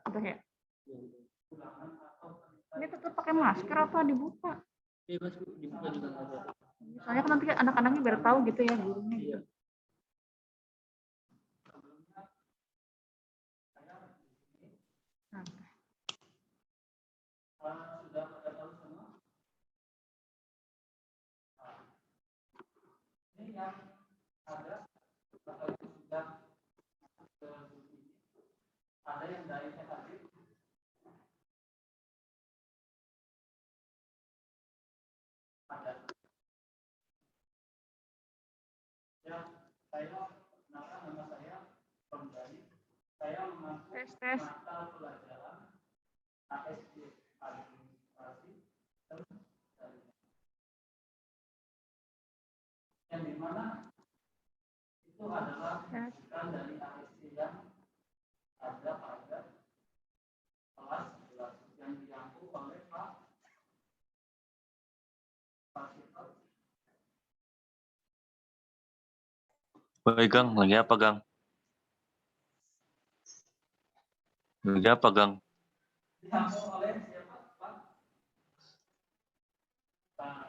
Udah ya? Ini tetap pakai masker apa dibuka? Bebas dibuka juga nggak apa-apa. Soalnya kan nanti anak-anaknya biar tahu gitu ya gurunya gitu. Nah. Ini yang ada yang dari tadi ada ya saya nama saya kembali saya mengaku mata pelajaran ASD administrasi yang dimana itu adalah bukan dari ASD yang ada pada kelas 11 yang diangkut oleh Pak Fasito. Baik, Gang. Lagi apa, Gang? Lagi apa, Gang? Diangkut oleh siapa, Pak?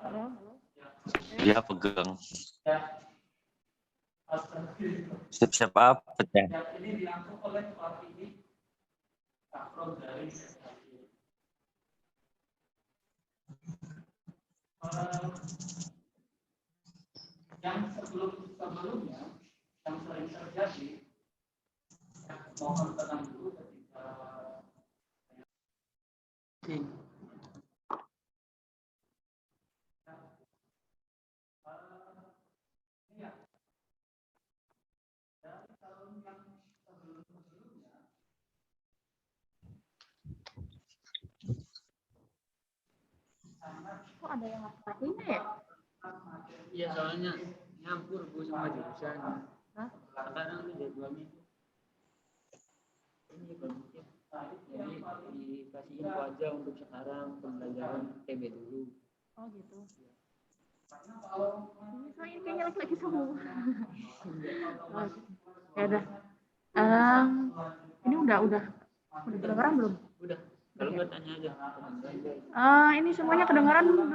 Halo? Lagi apa, Gang? Ya. Siap-siap apa, ya? Ini diangkut oleh Pak ini. Kapro dari yang sebelumnya yang sering terjadi mohon tenang dulu ketika dari tahun yang sebelumnya kok ada yang artinya ya? Iya, soalnya nyampur Bu sama jurusan. Hah? Sekarang ini jadwalnya ini produktif. Jadi dikasih info aja untuk sekarang pembelajaran TB dulu. Oh gitu. Ini kayaknya lagi semua. Ya udah. Ini udah kedengaran belum? Udah. Kalau nggak tanya aja. Ini semuanya kedengaran belum?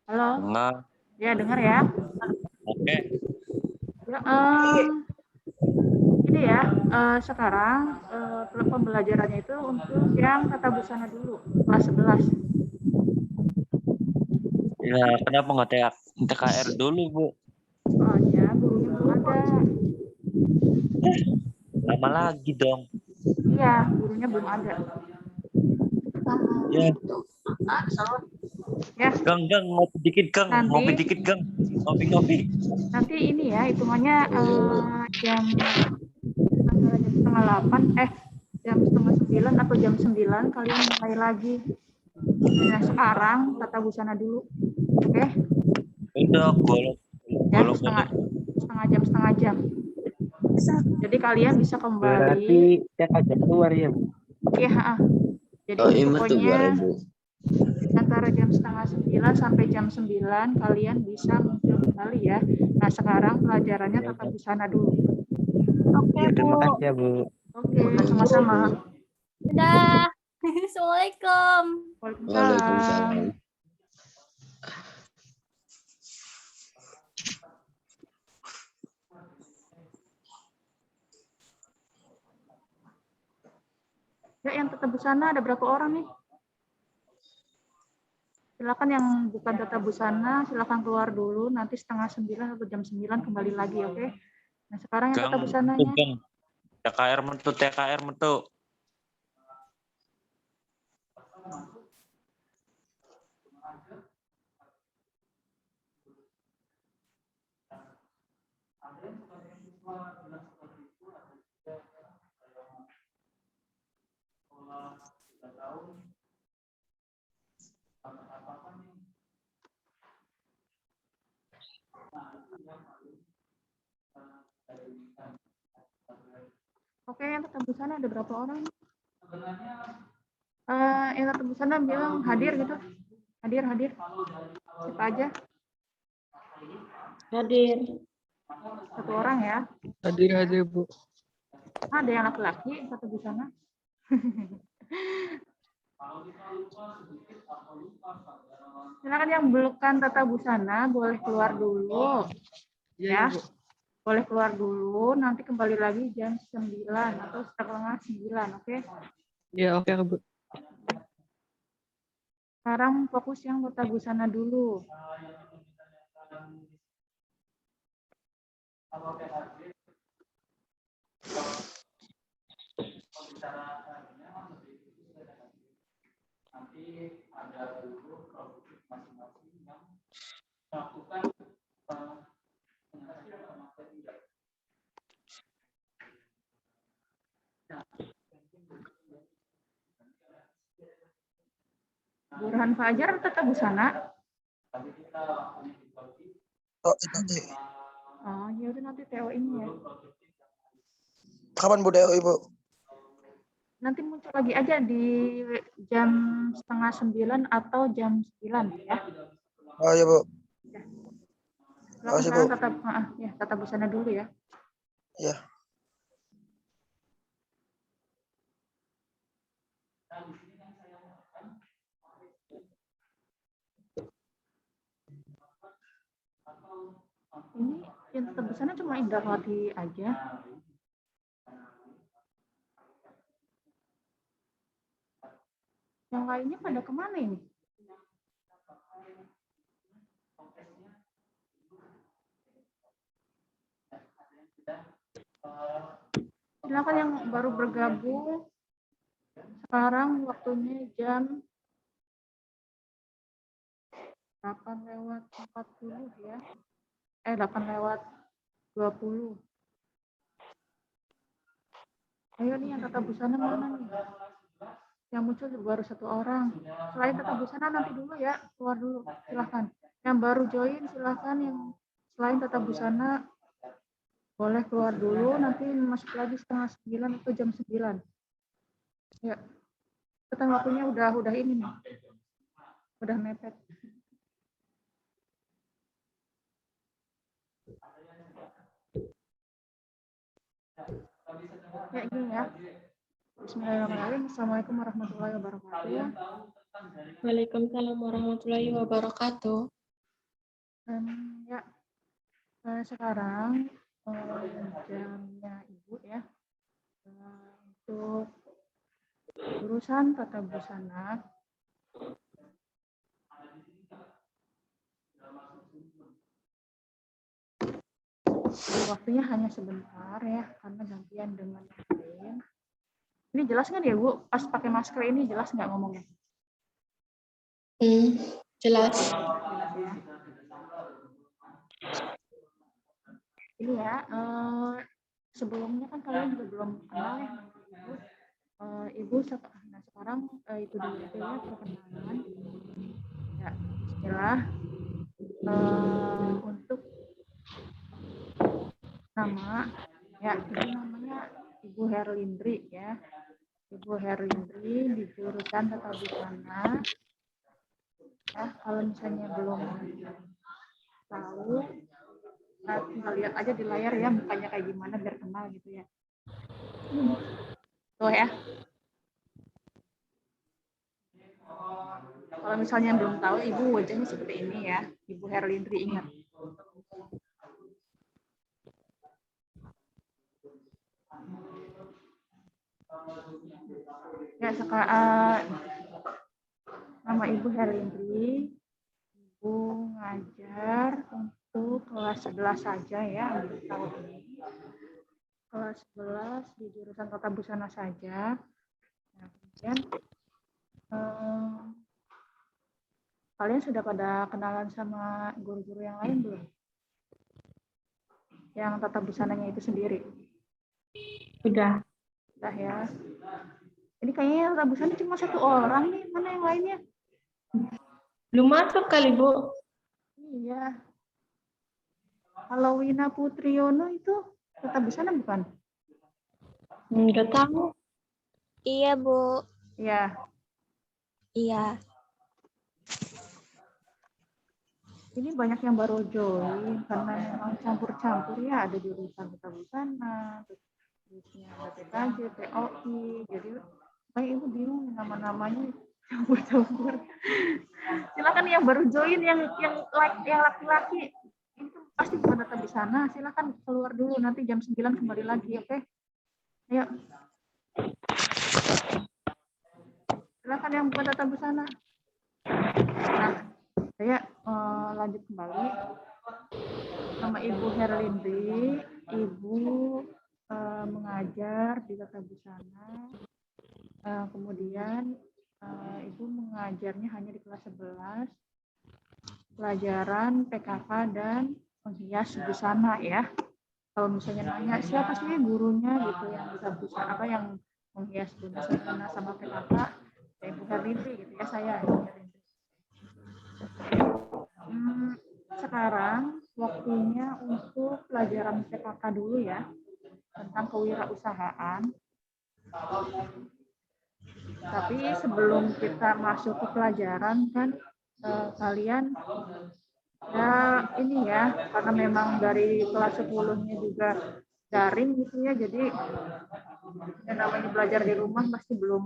Halo? Dengar. Ya, dengar ya. Oke. Ya, ini ya, sekarang pembelajarannya itu untuk yang tata busana dulu, kelas 11. Ya, kenapa nggak TKR dulu, Bu? Soalnya gurunya belum ada. Lama lagi dong. Iya, gurunya belum ada. Ya. Ya. Gang, ngopi dikit, Gang. Ngopi dikit, Gang. Ngopi. Nanti ini ya, hitungannya jam antara jam setengah 8, jam setengah 9 atau jam 9 kalian mulai lagi. Nah, sekarang tata busana dulu. Oke? Udah, golong. Ya, setengah jam. Jadi kalian bisa kembali. Berarti tiap jam keluar ya, Bu? Iya, jadi pokoknya antara jam setengah 9 sampai jam 9 kalian bisa muncul kembali ya. Nah, sekarang pelajarannya tata busana dulu. Oke, Bu. Terima kasih ya, Bu. Oke, sama-sama. Dadah. Assalamualaikum. Waalaikumsalam. Ya, yang tata busana ada berapa orang nih? Silakan yang bukan tata busana, silakan keluar dulu. Nanti setengah 9 atau jam 9 kembali lagi, oke? Nah, sekarang yang tata busananya. TKR mentu. Oke, yang tata busana ada berapa orang? Yang tata busana bilang hadir gitu. Hadir. Siapa aja? Hadir. Satu orang ya. Hadir, Bu. Ada yang laki-laki tata busana. Silakan yang belum tata busana boleh keluar dulu. Iya, Ya. Bu. Boleh keluar dulu, nanti kembali lagi jam 9 atau setengah 9, oke? Iya, oke, Bu. Sekarang fokus yang tata busana dulu. Burhan Fajar tata busana. Oh, nanti. Oh, ya udah nanti TO ini ya. Kapan Bu Deo, Ibu? Nanti muncul lagi aja di jam setengah 9 atau jam 9 ya. Oh iya, Bu. Silakan Makasih, sekarang Bu. tata busana dulu ya. Ya. Ini yang tata busana cuma Indrawati aja. Yang lainnya pada kemana ini? Silakan yang baru bergabung. Sekarang waktunya jam 8:40 ya. 8:20. Ayo nih yang tata busana mana nih? Yang muncul baru 1 orang. Selain tata busana nanti dulu ya, keluar dulu. Silahkan. Yang baru join silahkan, yang selain tata busana boleh keluar dulu, nanti masuk lagi setengah 9 atau jam 9. Ya. Kita waktunya udah ini nih. Udah mepet. Ya gini ya. Bismillahirrahmanirrahim. Assalamualaikum warahmatullahi wabarakatuh. Waalaikumsalam warahmatullahi wabarakatuh. Ya, sekarang jamnya Ibu ya. Untuk urusan tata busana. Waktunya hanya sebentar ya, karena gantian dengan yang lain. Ini jelas nggak ya Bu? Pas pakai masker ini jelas nggak ngomongnya? Jelas. Jelas ya. Ini ya, sebelumnya kan kalian juga belum kenal ya Ibu. Ibu sekarang itu dulu ya perkenalan. Ya, Bismillah. Untuk nama, ya Ibu namanya Ibu Herlindri ya. Ibu Herlindri di jurusan tata busana. Ya, kalau misalnya belum tahu, tinggal lihat aja di layar ya mukanya kayak gimana biar kenal gitu ya. Tuh ya. Kalau misalnya belum tahu, Ibu wajahnya seperti ini ya. Ibu Herlindri, ingat. Ya, sekarang nama Ibu Herlindri. Ibu ngajar untuk kelas 11 saja ya untuk tahun ini. Kelas 11 di jurusan tata busana saja. Nah, kemudian kalian sudah pada kenalan sama guru-guru yang lain belum? Yang tata busananya itu sendiri? Udah. Udah ya. Ini kayaknya tata busana cuma 1 orang nih, mana yang lainnya? Belum masuk kali, Bu. Iya. Kalau Wina Putriyono itu tata busana bukan? Nggak tahu. Iya, Bu. Iya. Iya. Ini banyak yang baru join karena memang campur-campur ya, ada jurusan tata busana, terusnya ada PKJ, POI. Jadi kayak ibu bingung nama-namanya campur-campur. Silakan yang baru join yang laki-laki itu pasti bukan data di sana. Silakan keluar dulu, nanti jam 9 kembali lagi, oke? Ayo. Silakan yang bukan data busana. Nah, saya lanjut kembali. Nama Ibu Herlindri, Ibu mengajar di tata busana. Kemudian Ibu mengajarnya hanya di kelas 11, pelajaran PKK dan menghias busana ya. Kalau misalnya nanya siapa sih gurunya gitu yang bisa busana apa yang menghias busana sama PKK, ya Ibu Herlindri gitu ya, saya Ibu Herlindri. Sekarang waktunya untuk pelajaran PKK dulu ya, tentang kewirausahaan. Tapi sebelum kita masuk ke pelajaran kan kalian ya ini ya, karena memang dari kelas 10-nya juga daring gitu ya, jadi yang namanya belajar di rumah pasti belum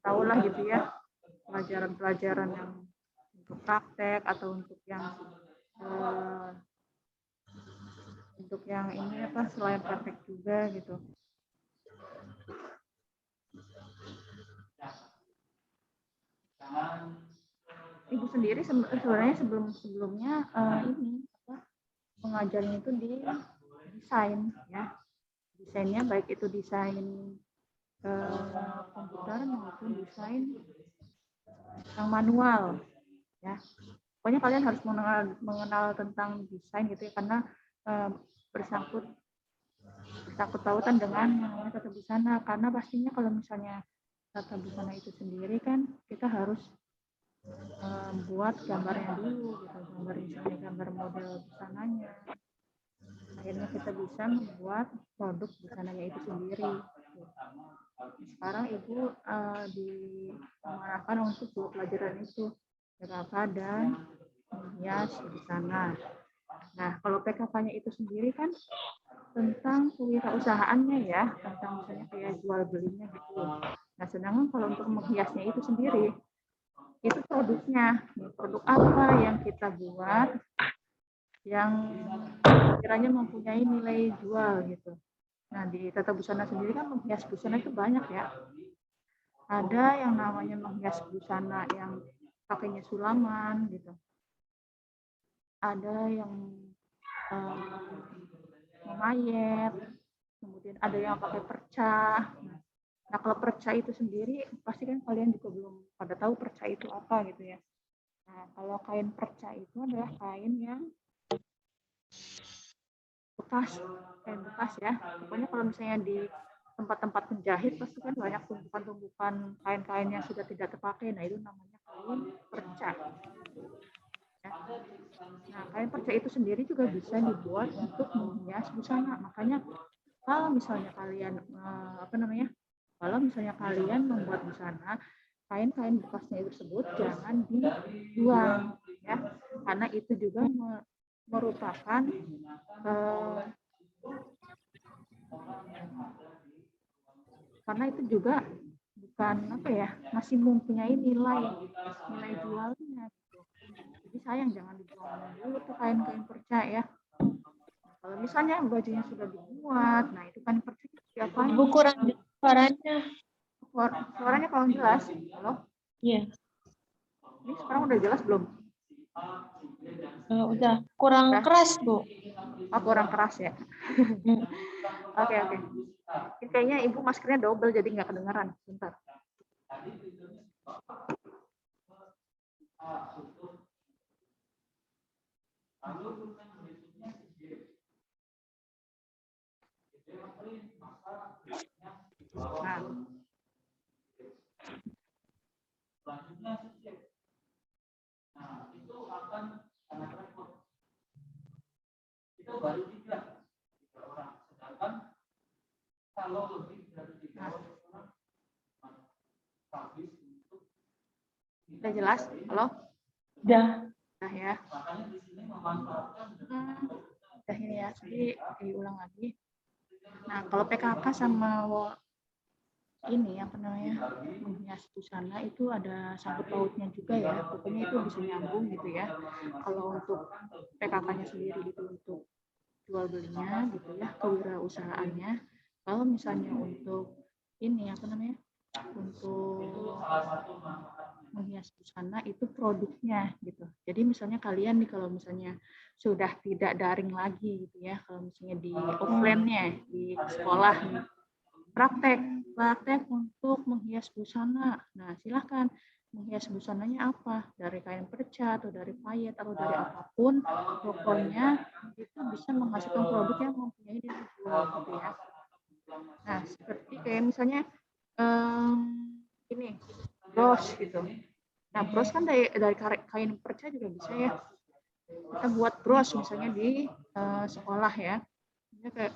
tahu lah gitu ya, pelajaran-pelajaran yang untuk praktek atau untuk yang ini apa selain praktek juga gitu. Ibu sendiri sebenarnya sebelumnya ini apa pengajarnya itu di desain ya, desainnya baik itu desain komputer maupun desain yang manual ya. Pokoknya kalian harus mengenal tentang desain gitu ya, karena bersangkut pautan dengan yang namanya tata busana. Karena pastinya kalau misalnya tata busana itu sendiri kan kita harus buat gambarnya dulu gitu, gambar model busananya. Akhirnya kita bisa membuat produk busananya itu sendiri. Sekarang Ibu diarahkan untuk dua pelajaran itu, PKK dan menghias busana. Nah, kalau PKK-nya itu sendiri kan tentang kewirausahaannya ya, tentang misalnya kayak jual belinya gitu. Nah, sedangkan kalau untuk menghiasnya itu sendiri, itu produknya, produk apa yang kita buat yang kiranya mempunyai nilai jual gitu. Nah, di tata busana sendiri kan menghias busana itu banyak ya. Ada yang namanya menghias busana yang pakainya sulaman gitu. Ada yang memayet, kemudian ada yang pakai perca. Nah, kalau perca itu sendiri, pasti kan kalian juga belum pada tahu perca itu apa gitu ya. Nah, kalau kain perca itu adalah kain yang bekas, kain bekas ya. Pokoknya kalau misalnya di tempat-tempat penjahit, pasti kan banyak tumpukan-tumpukan kain-kain yang sudah tidak terpakai. Nah, itu namanya kain perca. Ya. Nah, kain perca itu sendiri juga bisa dibuat untuk menghias busana. Makanya kalau misalnya kalian kalau misalnya kalian membuat busana, kain-kain bekasnya tersebut jangan dibuang ya, karena itu juga merupakan karena itu juga bukan apa ya, masih mempunyai nilai jualnya gitu. Jadi sayang jangan dibuang dulu tuh kain-kain perca ya. Kalau misalnya bajunya sudah dibuat, nah itu kan perca diapain? Ibu kurang suaranya. Suaranya kalau jelas, halo? Iya. Ini sekarang udah jelas belum? Udah kurang keras, Bu. Oh, kurang keras ya. Oke. Ini kayaknya Ibu maskernya double jadi nggak kedengaran. Bentar. Nah, itu akan sangat repot. Kita baru tiga orang, sedangkan kalau lebih dari 3 orang habis untuk. Udah jelas? Halo? Udah. Nah ya. Makanya di sini memanfaatkan udah ini ya, jadi diulang lagi. Nah, kalau PKK sama ini apa namanya menghias busana itu ada sangkut pautnya juga ya, pokoknya itu bisa nyambung gitu ya. Kalau untuk PKK-nya sendiri itu untuk jual belinya gitu ya, kewirausahaannya. Kalau misalnya untuk ini apa namanya untuk menghias busana itu produknya gitu. Jadi misalnya kalian nih kalau misalnya sudah tidak daring lagi gitu ya, kalau misalnya di offline-nya di sekolah nih, praktek untuk menghias busana. Nah, silahkan menghias busananya apa? Dari kain perca atau dari payet atau dari apapun, pokoknya itu bisa menghasilkan produk yang mempunyai nilai jual gitu ya. Nah, seperti kayak misalnya ini bros gitu. Nah, bros kan dari kain perca juga bisa ya. Kita buat bros misalnya di sekolah ya. Kayak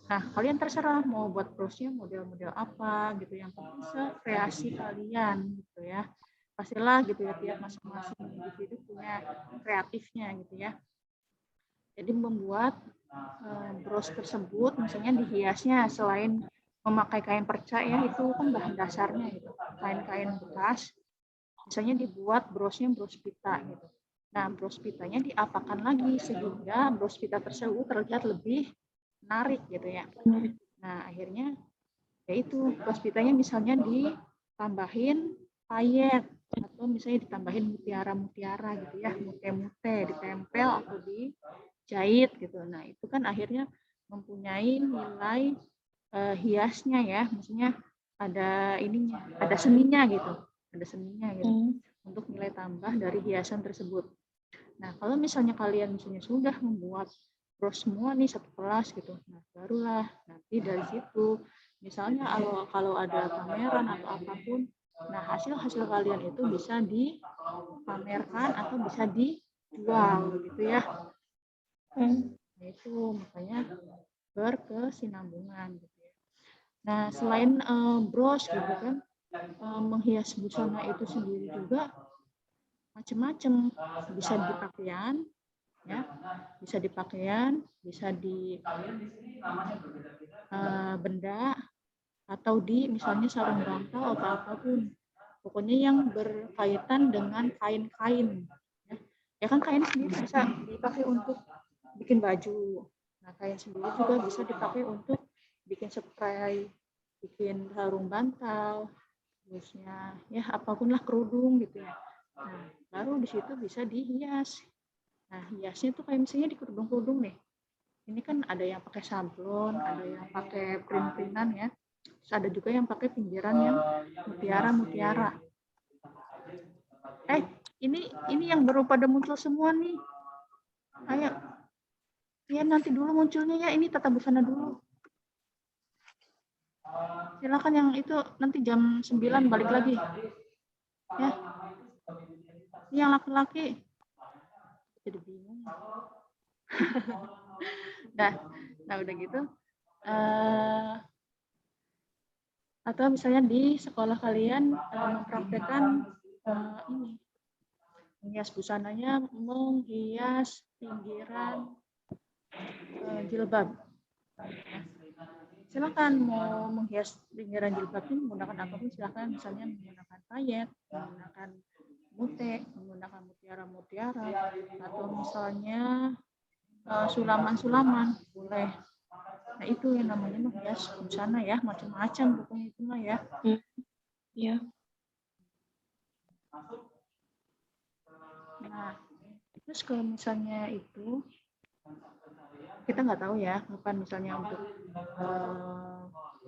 nah, kalian terserah mau buat brosnya model-model apa gitu, yang penting sekreasi kalian gitu ya. Pastilah gitu ya, tiap masing-masing individu punya kreatifnya gitu ya. Jadi membuat bros tersebut misalnya dihiasnya selain memakai kain perca ya, itu kan bahan dasarnya gitu. Kain-kain bekas misalnya dibuat brosnya bros pita gitu. Nah, bros pitanya diapakan lagi sehingga bros pita tersebut terlihat lebih menarik gitu ya. Nah, akhirnya yaitu bros pitanya misalnya ditambahin payet atau misalnya ditambahin mutiara-mutiara gitu ya, mute-mute ditempel atau dijahit gitu. Nah, itu kan akhirnya mempunyai nilai hiasnya ya, maksudnya ada ininya, ada seninya gitu. Ada seninya gitu untuk nilai tambah dari hiasan tersebut. Nah, kalau misalnya kalian misalnya sudah membuat bros semua nih satu kelas gitu, nah barulah nanti dari situ misalnya kalau ada pameran atau apapun, nah hasil kalian itu bisa dipamerkan atau bisa dijual gitu ya. Nah, itu makanya berkesinambungan gitu ya. Nah, selain bros gitu kan, menghias busana itu sendiri juga macam-macam, bisa di pakaian ya, bisa di pakaian, bisa di benda atau di misalnya sarung bantal atau apapun, pokoknya yang berkaitan dengan kain-kain ya kan, kain sendiri bisa dipakai untuk bikin baju. Nah, kain sendiri juga bisa dipakai untuk bikin spray, bikin sarung bantal, terusnya ya apapun lah, kerudung gitu ya. Nah, baru di situ bisa dihias. Nah, hiasnya tuh kayak misalnya di kerudung-kerudung nih. Ini kan ada yang pakai sablon, ada yang pakai print-printan ya. Terus ada juga yang pakai pinggiran yang mutiara-mutiara. Ini yang baru pada muncul semua nih. Ayo. Ya nanti dulu munculnya ya, ini tata busana dulu. Silakan yang itu nanti jam 9 balik lagi. Ya. Ini yang laki-laki. Jadi bingung. Nah udah gitu. Atau misalnya di sekolah kalian mempraktekkan ini. Menghias busananya, menghias pinggiran jilbab. Silakan mau menghias pinggiran jilbab ini menggunakan apapun, silakan, misalnya menggunakan payet, menggunakan mute, menggunakan mutiara-mutiara, atau misalnya sulaman-sulaman boleh. Nah, itu yang namanya menghias busana ya, macam-macam pokoknya itu mah ya. Iya. Nah, terus kalau misalnya itu kita nggak tahu ya kapan misalnya untuk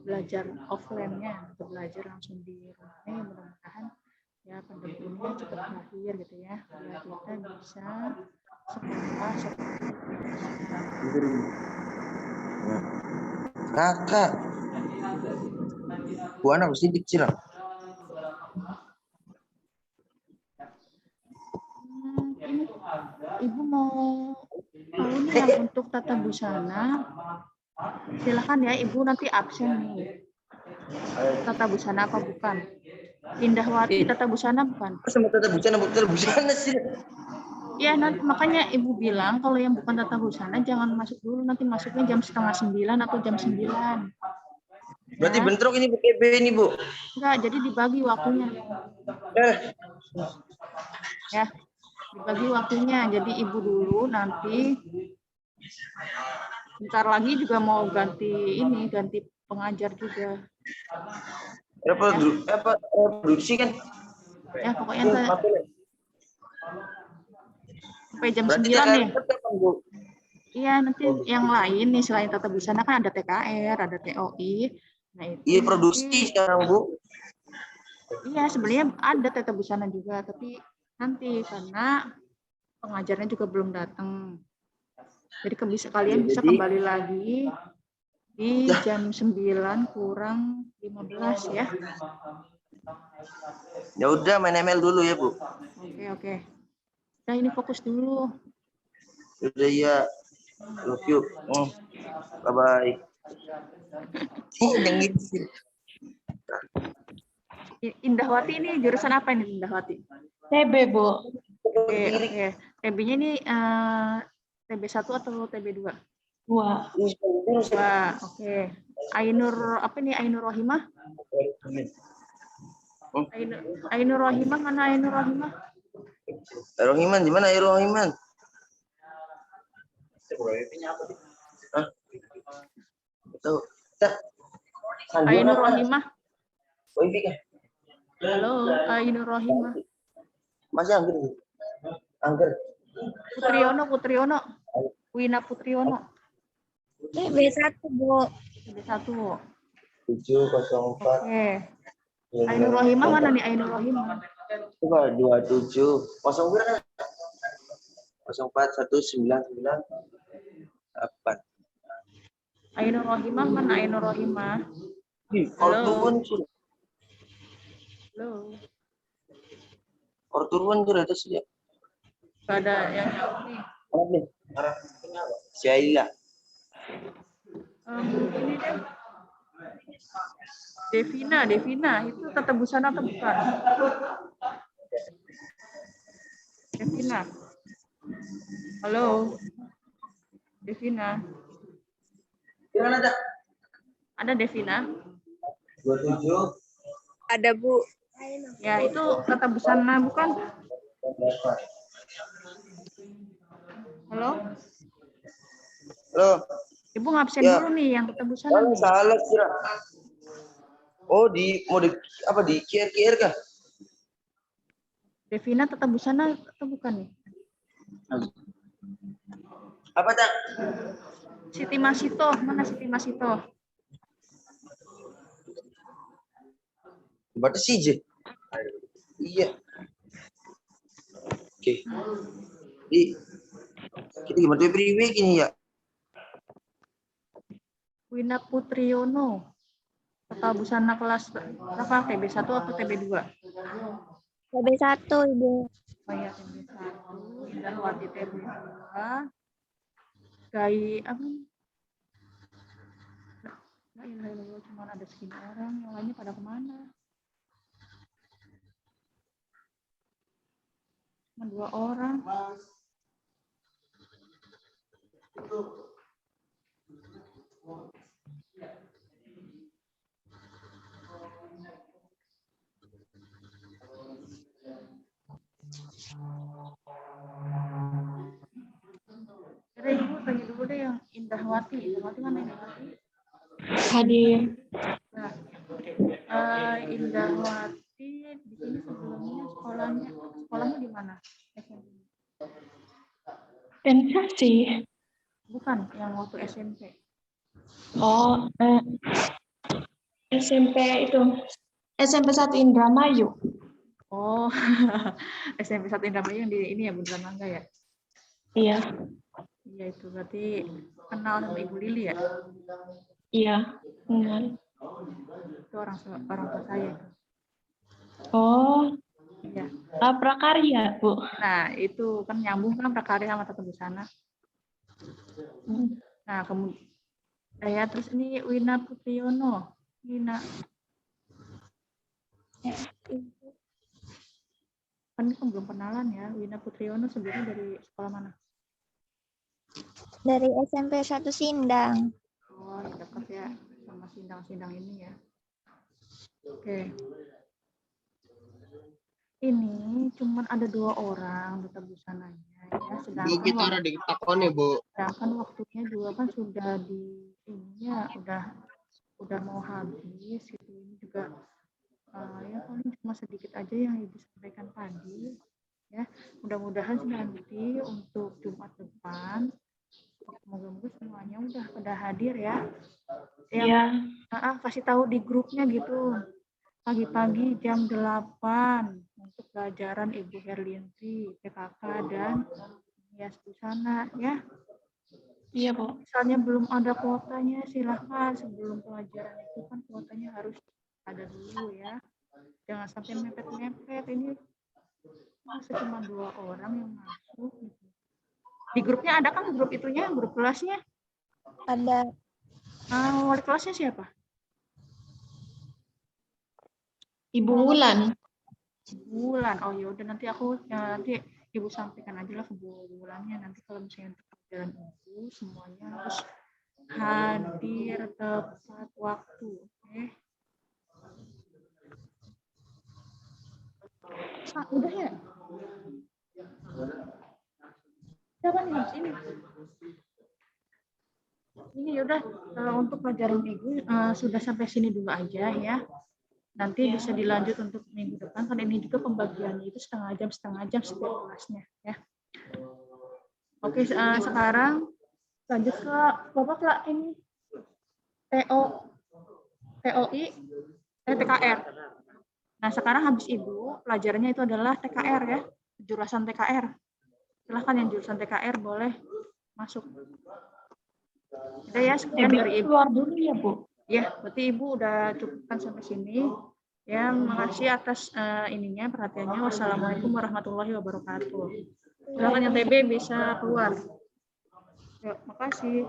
belajar offline-nya, untuk belajar langsung di rumahnya, mudah-mudahan ya pandemi ini cepat berakhir gitu ya, biar kita bisa sekolah seperti Kakak, buana mesti kecil. Ini Ibu mau tahu nih yang untuk tata busana, silakan ya, Ibu nanti absen nih. Tata busana apa bukan? Indahwati tata busana bukan? Sama tata busana sih. Iya, nanti makanya Ibu bilang kalau yang bukan tata busana jangan masuk dulu, nanti masuknya jam 8:30 atau jam 9. Berarti Ya. bentrok ini Bu, KB ini Bu. Enggak, jadi dibagi waktunya. Eh, Ya, dibagi waktunya. Jadi Ibu dulu nanti bentar lagi juga mau ganti pengajar juga. reproduksi kan? Ya, pokoknya sampai jam Berarti 9 nih. kapan Bu? Iya, nanti yang lain nih selain tata busana kan ada TKR, ada TOI. Nah, itu Iya nanti- produksi sekarang Bu. Iya, sebenarnya ada tata busana juga, tapi nanti karena pengajarnya juga belum datang. Jadi kalian bisa kembali lagi di jam 9 kurang 15 ya. Ya udah main ML dulu ya Bu. Oke. Nah, ini fokus dulu. Udah ya. Love you. Bye bye. Indahwati ini jurusan apa ini Indahwati? TB, Bu. Oke. TB-nya ini TB1 atau TB2? 2. Wah, oke. Ainur apa nih Ainur Rohimah? Ainur Rohimah mana Ainur Rohimah? Rohiman di mana Rohiman? Hah? Tahu. Ainur Rohimah. Wifi kan? Halo, Ainur Rohimah. Masih Angger. Putriono. Wina Putriono. TB1, Bu. TB1. 704. Oke. Ainur Rohimah mana nih Ainur Rohimah? Coba 27 0 berapa? 04199 Ainur Rohimah mana Ainur Rohimah? 8. Halo. Orturuan tuh atas dia. Gak ada yang jawab nih. Syaila. Ini deh. Devina itu tata busana atau bukan? Devina. Halo. Devina. Gimana ada? Ada Devina? 27. Ada, Bu. Ya, itu tata busana bukan? Halo? Halo. Ibu ngabsen Ya. dulu nih yang tata busana nih. Salah kira. Oh, mau di QR kah? Devina tata busana atau bukan nih? Apa tak? Siti Masito, mana Siti Masito? Berarti CJ. Iya. Oke. Kita gimana tuh priwe gini ya? Wina Putriono. Tata busana kelas berapa? TB1 atau TB2? TB1, Ibu. Oh ya, TB1. Indahwati TB2. Gai apa? Cuma ada segini orang, yang lainnya pada kemana? Cuma 2 orang. Jadi Ibu tanya dulu deh yang Indahwati. Indahwati mana Indahwati? Hadir. Nah, Indahwati di sini sebelumnya sekolahnya di mana? Sensasi. Bukan, yang waktu SMP. Oh, SMP itu. SMP 1 Indramayu. Oh, SMP 1 Indramayu yang di ini ya Bundaran Mangga ya? Iya. Iya itu berarti kenal sama Ibu Lili ya? Iya, benar. Itu orang tua saya. Oh, Iya. prakarya, Bu. Nah itu kan nyambung kan prakarya sama tata busana. Nah kemudian ya terus ini Wina Putriono. Wina. Kan belum kenalan ya. Wina Putriono sebelumnya dari sekolah mana? Dari SMP 1 Sindang. Oh, ya dekat ya sama Sindang-Sindang ini ya. Oke. Ini cuman ada 2 orang duta busananya ya. Sedangkan waktunya juga kan sudah di ini ya, udah mau habis gitu. Ini juga ya paling cuma sedikit aja yang Ibu sampaikan tadi ya. Mudah-mudahan sih nanti untuk Jumat depan semoga semuanya udah pada hadir ya. Yang kasih tahu di grupnya gitu. Pagi-pagi jam 8 untuk pelajaran Ibu Herlinti, PKK dan hias busana ya. Iya, Bu. Misalnya belum ada kuotanya, silahkan sebelum pelajaran itu kan kuotanya harus ada dulu ya. Jangan sampai mepet-mepet, ini masih cuma 2 orang yang masuk. Gitu. Di grupnya ada kan grup itunya, grup kelasnya? Ada. Wali kelasnya siapa? Ibu Wulan. Bulan. Oh yaudah nanti nanti Ibu sampaikan aja lah ke Bu Wulannya, nanti kalau misalnya untuk pelajaran Ibu semuanya harus hadir tepat waktu, oke? Udah ya? Siapa nih ini? Ini yaudah untuk pelajaran Ibu sudah sampai sini dulu aja ya. Nanti bisa dilanjut untuk minggu depan, karena ini juga pembagiannya itu setengah jam setiap kelasnya ya. Oke, sekarang lanjut ke Bapak lah ini TKR. Nah, sekarang habis Ibu pelajarannya itu adalah TKR ya, jurusan TKR. Silahkan yang jurusan TKR boleh masuk. Udah ya, sekian dari Ibu. Keluar dulu ya, Bu. Ya, berarti Ibu udah cukupkan sampai sini. Ya, makasih atas ininya, perhatiannya. Wassalamualaikum warahmatullahi wabarakatuh. Silakan yang TB bisa keluar. Ya, makasih.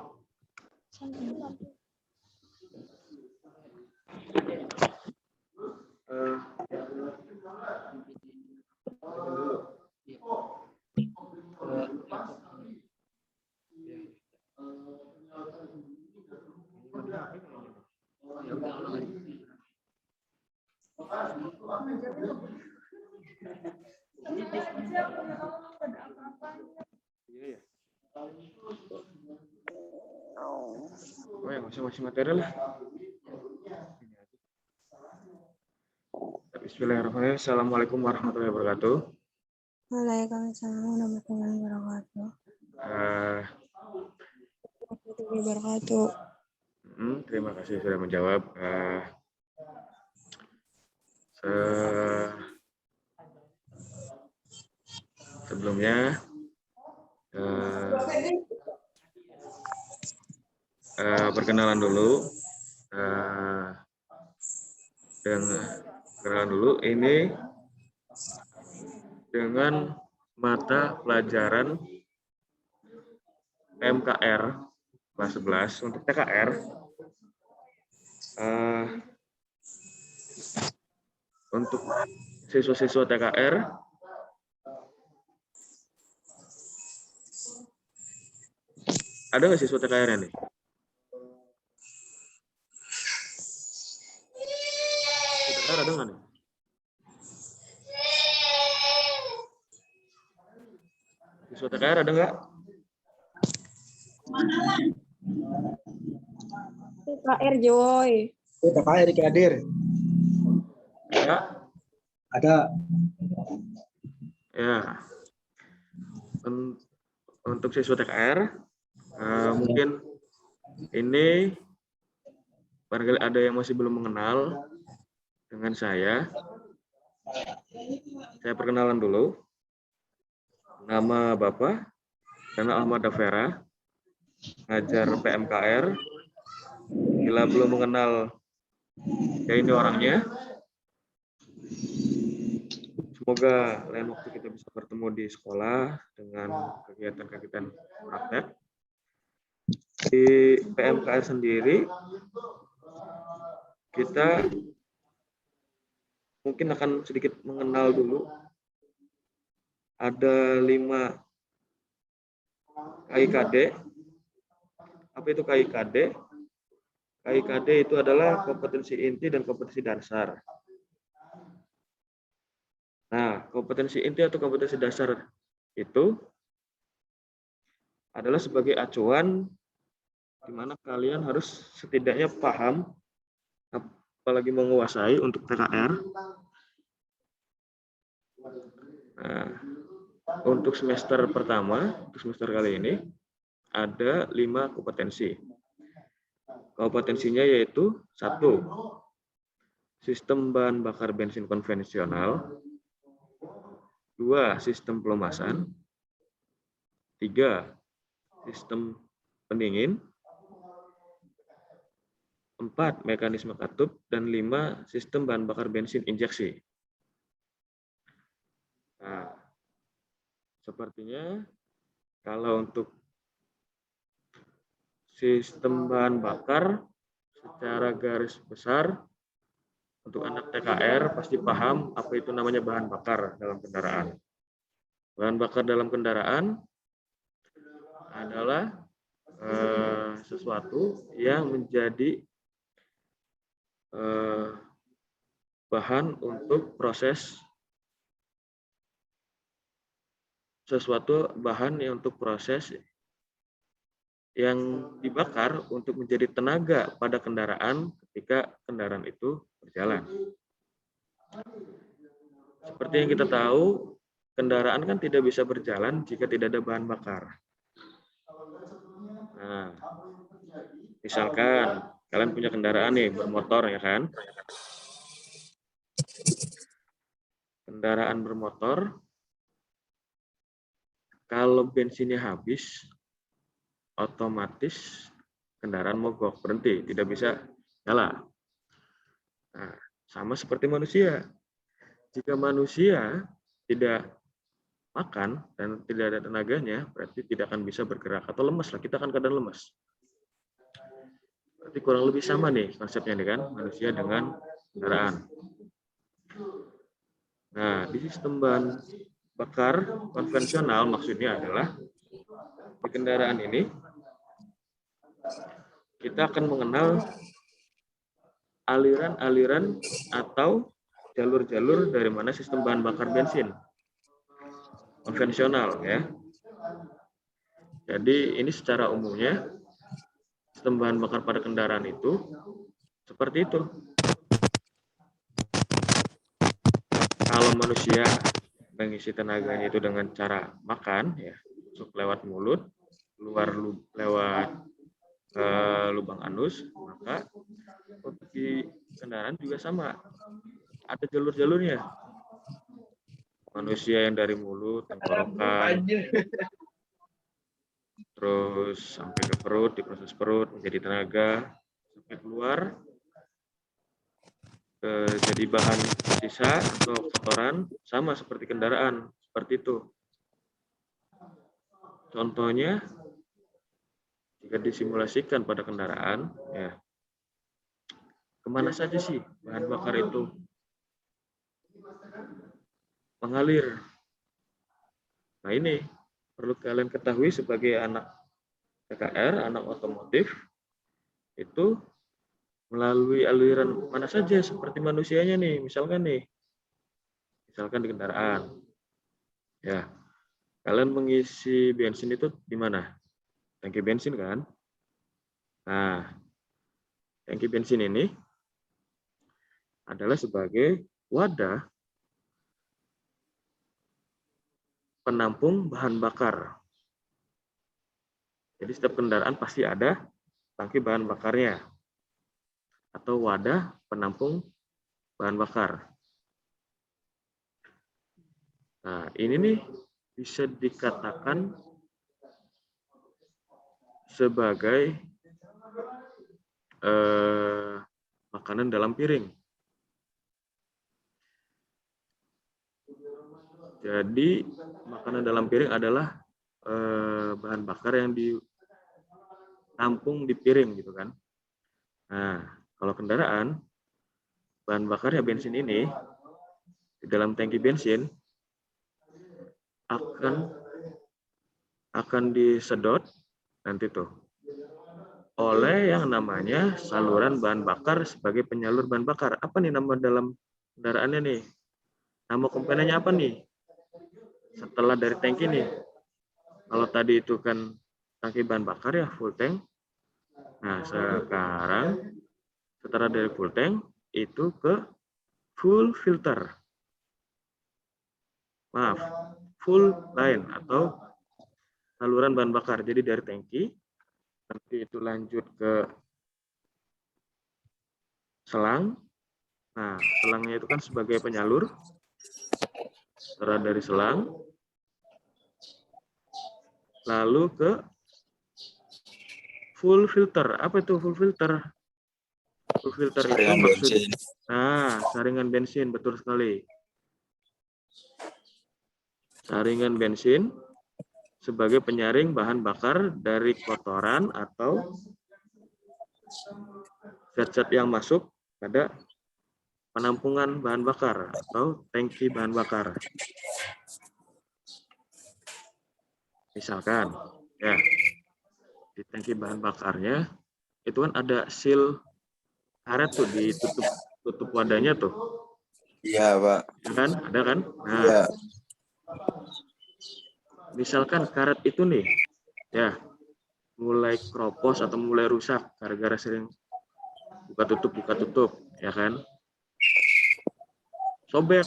Oh ya, masih materi lah. Bismillahirrahmanirrahim. Assalamualaikum warahmatullahi wabarakatuh. Waalaikumsalam warahmatullahi wabarakatuh. Terima kasih sudah menjawab. Sebelumnya perkenalan dulu. Perkenalan dulu ini dengan mata pelajaran PMKR kelas 11 untuk TKR. Untuk siswa-siswa TKR ada nggak siswa TKR nih? TKR ada nggak nih? Siswa TKR ada nggak? TKR Joy. TKR hadir. Ya. Ada. Ya. Untuk siswa TKR mungkin ini barangkali ada yang masih belum mengenal dengan saya. Saya perkenalan dulu. Nama Bapak Dana Ahmad Davera, ngajar PMKR. Bila belum mengenal ya ini orangnya, semoga lain waktu kita bisa bertemu di sekolah dengan kegiatan-kegiatan praktek. Di PMKR sendiri, kita mungkin akan sedikit mengenal dulu ada 5 KIKD. Apa itu KIKD? KIKD itu adalah kompetensi inti dan kompetensi dasar. Nah, kompetensi inti atau kompetensi dasar itu adalah sebagai acuan di mana kalian harus setidaknya paham, apalagi menguasai untuk TKR. Nah, untuk semester pertama, untuk semester kali ini, ada 5 kompetensi. Kompetensinya yaitu 1. Sistem bahan bakar bensin konvensional. 2. Sistem pelumasan. 3. Sistem pendingin. 4. Mekanisme katup. Dan 5. Sistem bahan bakar bensin injeksi. Nah, sepertinya kalau untuk sistem bahan bakar secara garis besar untuk anak TKR pasti paham apa itu namanya bahan bakar dalam kendaraan. Bahan bakar dalam kendaraan adalah sesuatu yang menjadi bahan untuk proses yang dibakar untuk menjadi tenaga pada kendaraan ketika kendaraan itu berjalan. Seperti yang kita tahu, kendaraan kan tidak bisa berjalan jika tidak ada bahan bakar. Nah, misalkan kalian punya kendaraan nih, bermotor ya kan? Kendaraan bermotor, kalau bensinnya habis, otomatis kendaraan mogok, berhenti, tidak bisa nyala. Nah, sama seperti manusia. Jika manusia tidak makan dan tidak ada tenaganya, berarti tidak akan bisa bergerak atau lemas lah. Kita akan kadang lemas. Berarti kurang lebih sama nih konsepnya nih kan, manusia dengan kendaraan. Nah, di sistem bahan bakar konvensional maksudnya adalah di kendaraan ini kita akan mengenal aliran-aliran atau jalur-jalur dari mana sistem bahan bakar bensin konvensional ya. Jadi ini secara umumnya sistem bahan bakar pada kendaraan itu seperti itu. Kalau manusia mengisi tenaganya itu dengan cara makan ya, masuk lewat mulut, keluar lewat lubang anus, maka untuk di kendaraan juga sama. Ada jalur-jalurnya. Manusia yang dari mulut, tenggorokan, terus sampai ke perut, diproses perut menjadi tenaga, sampai keluar jadi bahan sisa atau kotoran, sama seperti kendaraan, seperti itu. Contohnya, jika disimulasikan pada kendaraan, ya kemana saja sih bahan bakar itu mengalir? Nah ini perlu kalian ketahui sebagai anak TKR, anak otomotif, itu melalui aliran mana saja seperti manusianya nih, misalkan di kendaraan. Ya, kalian mengisi bensin itu di mana? Tangki bensin kan? Nah, tangki bensin ini adalah sebagai wadah penampung bahan bakar. Jadi setiap kendaraan pasti ada tangki bahan bakarnya atau wadah penampung bahan bakar. Nah, ini nih bisa dikatakan sebagai makanan dalam piring. Jadi makanan dalam piring adalah bahan bakar yang ditampung di piring gitu kan. Nah, kalau kendaraan bahan bakarnya bensin ini di dalam tangki bensin akan disedot nanti tuh oleh yang namanya saluran bahan bakar sebagai penyalur bahan bakar. Apa nih nama dalam kendaraannya nih? Nama komponennya apa nih? Setelah dari tangki nih. Kalau tadi itu kan tangki bahan bakar ya, full tank. Nah, sekarang setelah dari full tank itu ke full filter. Maaf, full line atau saluran bahan bakar. Jadi dari tangki nanti itu lanjut ke selang. Nah, selangnya itu kan sebagai penyalur. Setelah dari selang, lalu ke full filter. Apa itu full filter? Full filter itu maksudnya, saringan bensin, betul sekali. Saringan bensin sebagai penyaring bahan bakar dari kotoran atau zat-zat yang masuk pada penampungan bahan bakar atau tangki bahan bakar. Misalkan, ya, di tangki bahan bakarnya itu kan ada seal karet tuh, tutup wadahnya tuh. Iya, Pak. Ya kan? Ada kan? Nah, Iya. misalkan karet itu nih, ya, mulai kropos atau mulai rusak gara-gara sering buka tutup, ya kan? Sobek.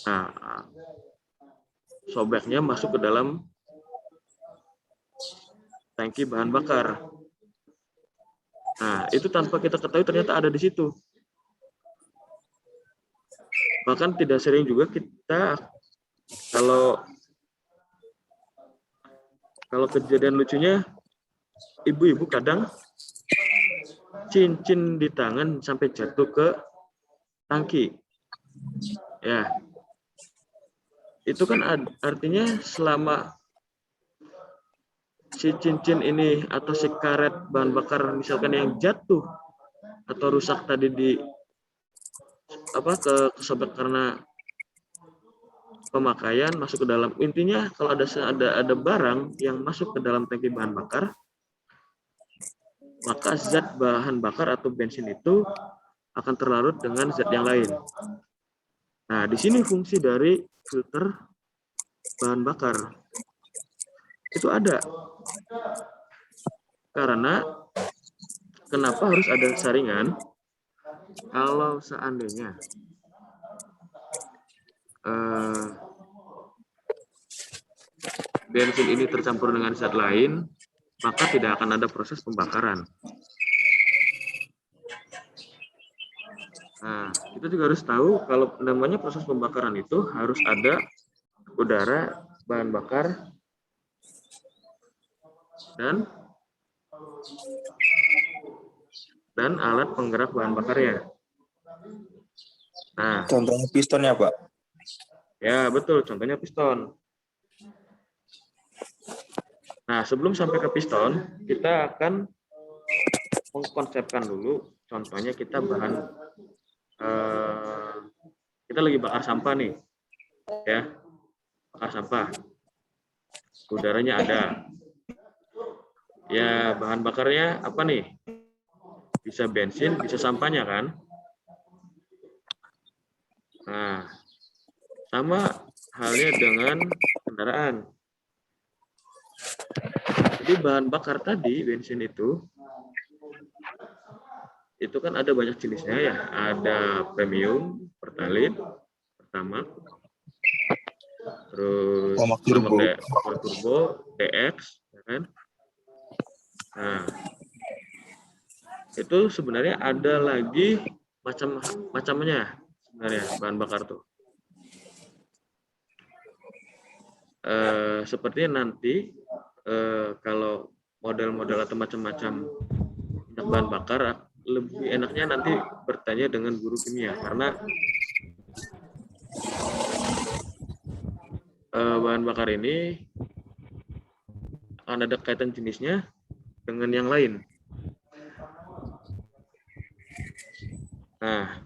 Nah, sobeknya masuk ke dalam tangki bahan bakar. Nah, itu tanpa kita ketahui ternyata ada di situ. Bahkan tidak sering juga kita kalau kejadian lucunya, ibu-ibu kadang cincin di tangan sampai jatuh ke tangki. Ya. Itu kan artinya selama si cincin ini atau si karet bahan bakar misalkan yang jatuh atau rusak tadi kesobek karena pemakaian masuk ke dalam, intinya kalau ada barang yang masuk ke dalam tangki bahan bakar, maka zat bahan bakar atau bensin itu akan terlarut dengan zat yang lain. Nah, di sini fungsi dari filter bahan bakar itu ada. Karena kenapa harus ada saringan? Kalau seandainya bensin ini tercampur dengan zat lain, maka tidak akan ada proses pembakaran. Nah, kita juga harus tahu kalau namanya proses pembakaran itu harus ada udara, bahan bakar, dan alat penggerak bahan bakarnya. Nah, Contohnya piston ya, Pak? Ya, betul. Contohnya piston. Nah, sebelum sampai ke piston, kita akan mengkonsepkan dulu. Contohnya kita kita lagi bakar sampah nih, ya, bakar sampah. Udaranya ada. Ya, bahan bakarnya apa nih? Bisa bensin, bisa sampahnya kan? Nah, sama halnya dengan kendaraan. Jadi bahan bakar tadi, bensin itu kan ada banyak jenisnya ya. Ada premium, pertalite, pertamax, terus turbo, DX, ya kan? Nah, itu sebenarnya ada lagi macamnya sebenarnya bahan bakar tuh. Sepertinya nanti kalau model-model atau macam-macam bahan bakar lebih enaknya nanti bertanya dengan guru kimia, karena bahan bakar ini akan ada kaitan jenisnya dengan yang lain. Nah,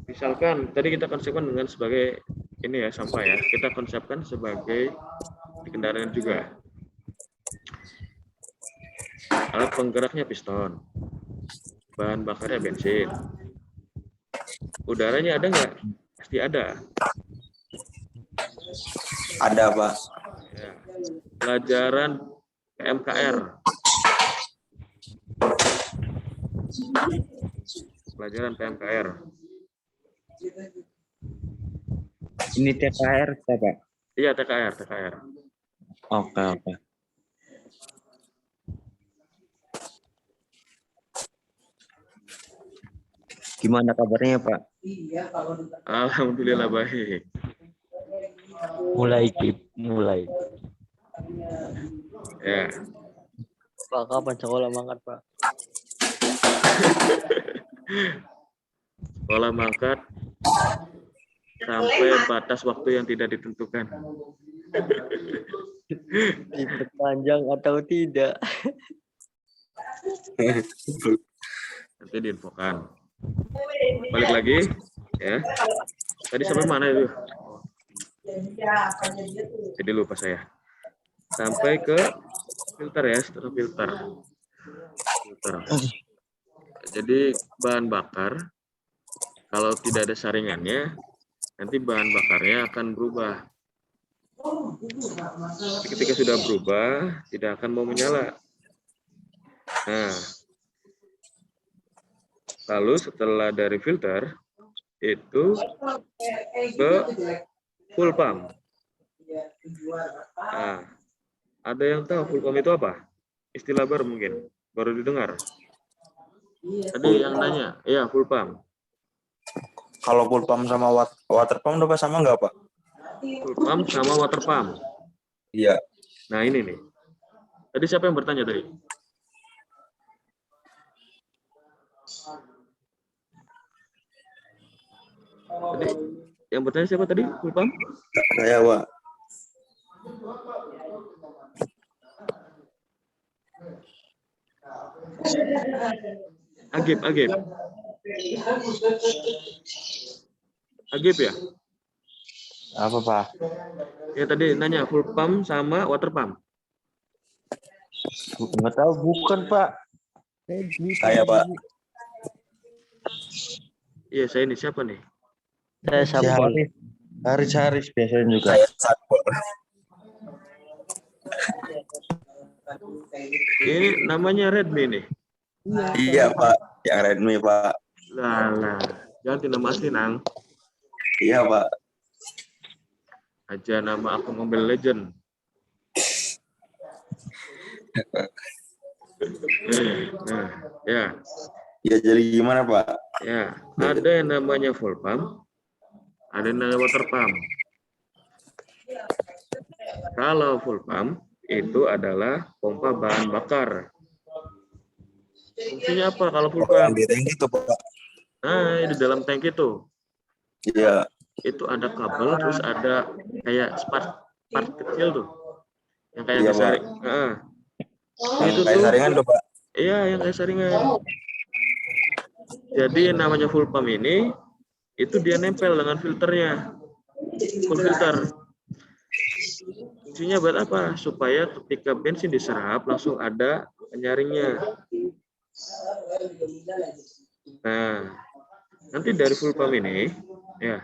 misalkan tadi kita konsepkan dengan sebagai ini ya sampah ya, kita konsepkan sebagai kendaraan juga. Alat penggeraknya piston, bahan bakarnya bensin. Udaranya ada nggak? Pasti ada. Ada, Pak. Ya. Pelajaran PMKR. Pelajaran PMKR. Ini TKR, Pak. Iya, TKR. Oke. Gimana kabarnya, Pak? Alhamdulillah baik. Mulai, mulai. Ya. Pak, kapan sekolah mangkat, Pak? Sekolah mangkat sampai batas waktu yang tidak ditentukan. Diperpanjang atau tidak? Nanti diinfokan. Balik lagi, ya. Tadi sampai mana itu? Jadi lupa saya. Sampai ke filter ya, setelah filter. Jadi bahan bakar, kalau tidak ada saringannya, nanti bahan bakarnya akan berubah. Ketika sudah berubah, tidak akan mau menyala. Nah, lalu setelah dari filter, itu ke full pump. Nah, ada yang tahu full pump itu apa? Istilah baru mungkin, baru didengar. Tadi yang nanya, ya full pump. Kalau full pump sama water pump udah sama nggak, Pak? Full pump sama water pump. Iya. Nah ini nih. Tadi siapa yang bertanya tadi? Tadi yang bertanya siapa tadi? Full pump? Saya, Pak. Agib. Agib ya? Apa, Pak? Ya tadi nanya full pump sama water pump. Nggak tahu, bukan, Pak. Saya, Pak. Iya, saya ini siapa nih? Saya Sampol. Haris biasanya juga. Saya Satpol. Ini namanya Redmi nih. Iya, Pak. Yang Redmi, Pak. Lah. Ganti nama asli, Nang. Iya, Pak. Aja nama aku Mobile Legend. Nah, ya. Ya, jadi gimana, Pak? Ya, ada yang namanya full pump, ada yang namanya water pump. Kalau full pump itu adalah pompa bahan bakar. Fungsinya apa kalau full pump? Di tank itu, Pak. Nah, di dalam tank itu Iya. ada kabel, terus ada kayak part kecil tuh, yang kayak Iya, saring. Nah, itu Kayak tuh, saringan tuh, Pak. iya yang kayak saringan. Jadi yang namanya full pump ini, itu dia nempel dengan filternya, full filter. Fungsinya buat apa? Supaya ketika bensin diserap langsung ada penyaringnya. Nah, nanti dari full pump ini, ya,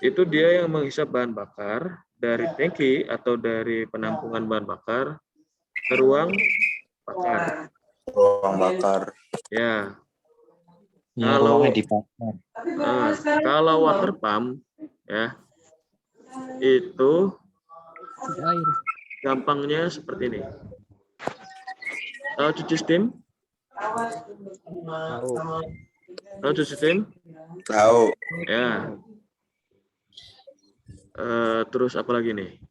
itu dia yang menghisap bahan bakar dari tangki atau dari penampungan bahan bakar ke ruang bakar. Ruang bakar. Ya. Ya, Kalau ruangnya dibakar. kalau water pump, ya, itu gampangnya seperti ini. Tahu cuci steam? Tahu cuci steam? Tahu. Ya. Terus apa lagi nih?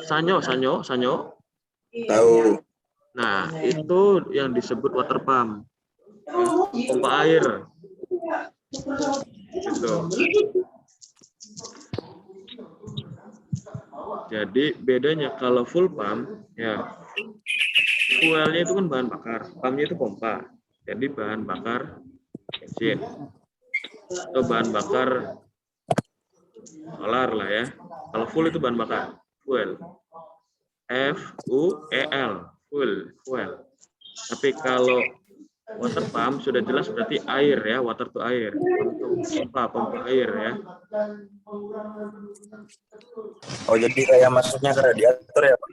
Sanyo. Tahu. Nah, itu yang disebut water pump. Pompa air. Gitu. Jadi bedanya kalau full pump, ya, fuelnya itu kan bahan bakar, pumpnya itu pompa. Jadi bahan bakar bensin. atau bahan bakar solar lah ya. Kalau fuel itu bahan bakar, fuel. F-U-E-L, fuel. Tapi kalau water pump sudah jelas berarti air ya, water to air, pompa air ya. Oh, jadi kayak masuknya ke radiator ya, Pak?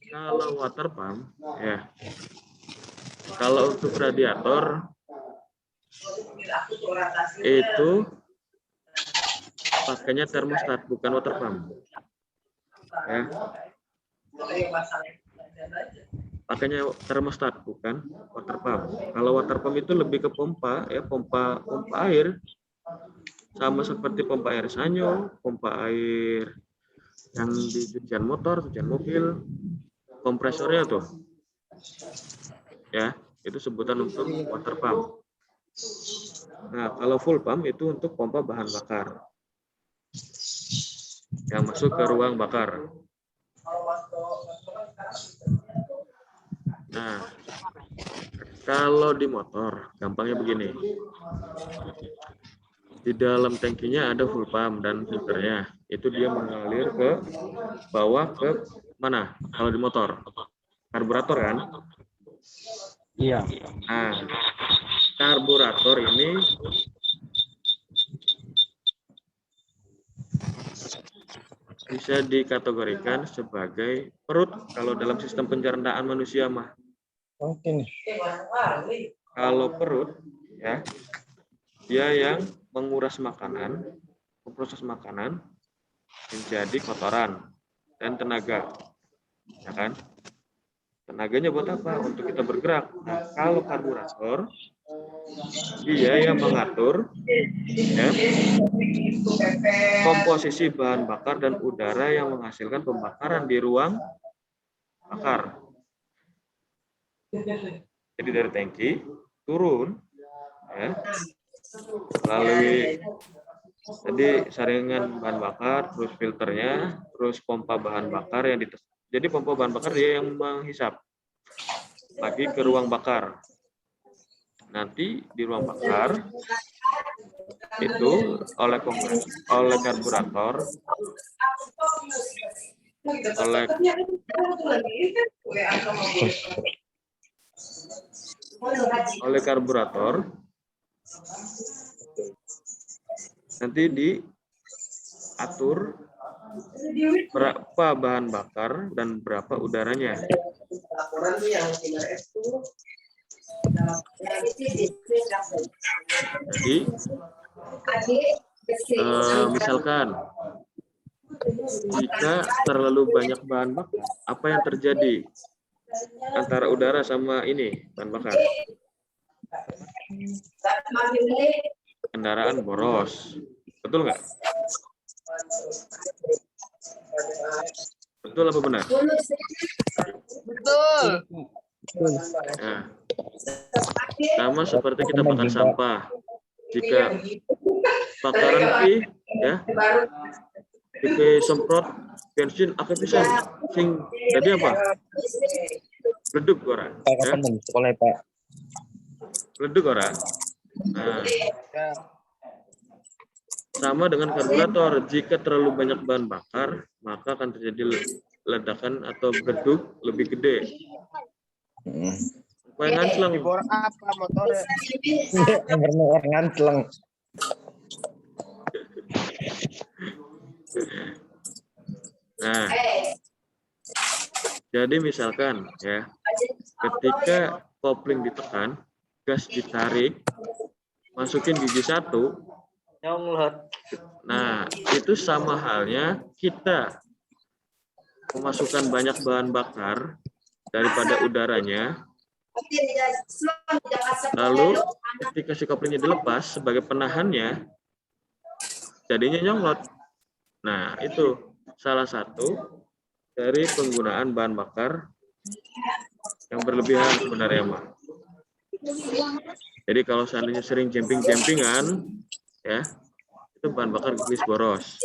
Kalau water pump ya. Kalau untuk radiator itu pakainya termostat bukan water pump. Ya. Pakainya termostat bukan water pump. Kalau water pump itu lebih ke pompa ya, pompa air. Sama seperti pompa air sanyo, pompa air yang di cucian motor, cucian mobil, kompresornya tuh. Ya, itu sebutan untuk water pump. Nah, kalau full pump itu untuk pompa bahan bakar yang masuk ke ruang bakar. Nah, kalau di motor, gampangnya begini. Di dalam tangkinya ada full pump dan filternya. Itu dia mengalir ke bawah ke mana? Kalau di motor, karburator kan? Iya. Nah, karburator ini bisa dikategorikan sebagai perut kalau dalam sistem pencernaan manusia mah. Oke nih. Kalau perut ya, dia yang menguras makanan, memproses makanan menjadi kotoran dan tenaga. Ya kan? Tenaganya buat apa? Untuk kita bergerak. Nah, kalau karburator dia yang mengatur ya, komposisi bahan bakar dan udara yang menghasilkan pembakaran di ruang bakar. Jadi dari tangki turun ya, melalui tadi saringan bahan bakar, terus filternya, terus pompa bahan bakar yang jadi pompa bahan bakar dia yang menghisap lagi ke ruang bakar. Nanti di ruang bakar itu oleh karburator, oleh karburator nanti diatur berapa bahan bakar dan berapa udaranya. Jadi misalkan jika terlalu banyak bahan bakar, apa yang terjadi antara udara sama ini bahan bakar? Kendaraan boros, betul nggak? Betul apa benar? Betul. Nah, sama seperti kita bakar sampah. Jika bakaran pi, ya, pi semprot bensin, akeh pisan, sing jadi apa? Leduk ora? Ya? Sekolah Pak. Leduk ora? Nah, sama dengan karburator, jika terlalu banyak bahan bakar, maka akan terjadi ledakan atau beduk lebih gede. Supaya ngancleng. Dibor apa motornya? Bener ngancleng. Nah, jadi misalkan ya, ketika kopling ditekan, gas ditarik, masukin gigi 1, nah itu sama halnya kita memasukkan banyak bahan bakar daripada udaranya. Lalu ketika si koplingnya dilepas sebagai penahannya, jadinya nyolot. Nah itu salah satu dari penggunaan bahan bakar yang berlebihan sebenarnya mah. Jadi kalau seandainya sering camping-campingan, ya itu bahan bakar gelis boros.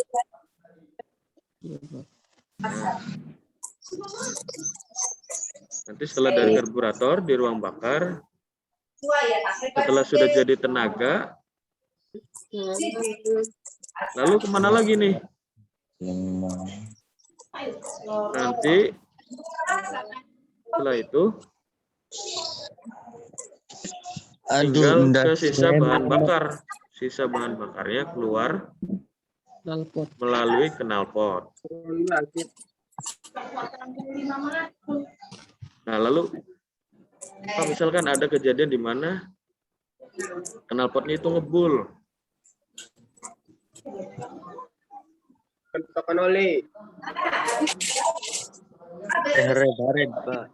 Nah, nanti setelah dari karburator di ruang bakar, Setelah sudah jadi tenaga, lalu kemana lagi nih? Nanti setelah itu tinggal ke sisa bahan bakar. Sisa bahan bakarnya keluar melalui knalpot. Nah, lalu kalau misalkan ada kejadian di mana knalpotnya itu ngebul. Pentokan oli. Baret, Pak.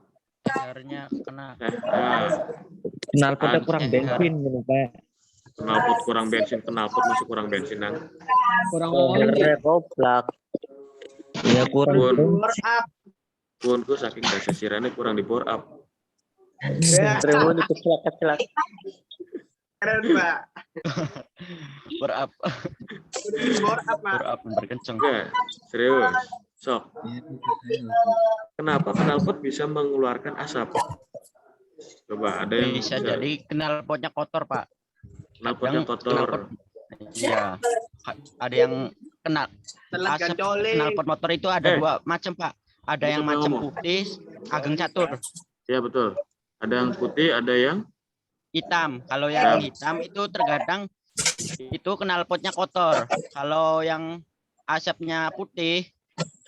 Sehernya kena. Nah, Knalpotnya kurang bensin gitu, Pak. knalpot kurang bensin, knalpot masuk kurang bensin, Nang. Kurang Sehernya koplak. Ya kurang bensin. Punku saking dasar sirane kurang di bore up. Tremon itu kelak. Keren, Pak. berap. Berap berkenceng. Enggak, serius. Sok. Kenapa knalpot bisa mengeluarkan asap? Coba ada yang Bisa jadi knalpotnya kotor, Pak. knalpotnya kotor. Iya. Ada yang kena asap knalpot motor itu ada dua macam, Pak. Ada yang macam putih, ageng catur. Iya, betul. Ada yang putih, ada yang Hitam. Kalau yang hitam itu terkadang itu knalpotnya kotor. Kalau yang asapnya putih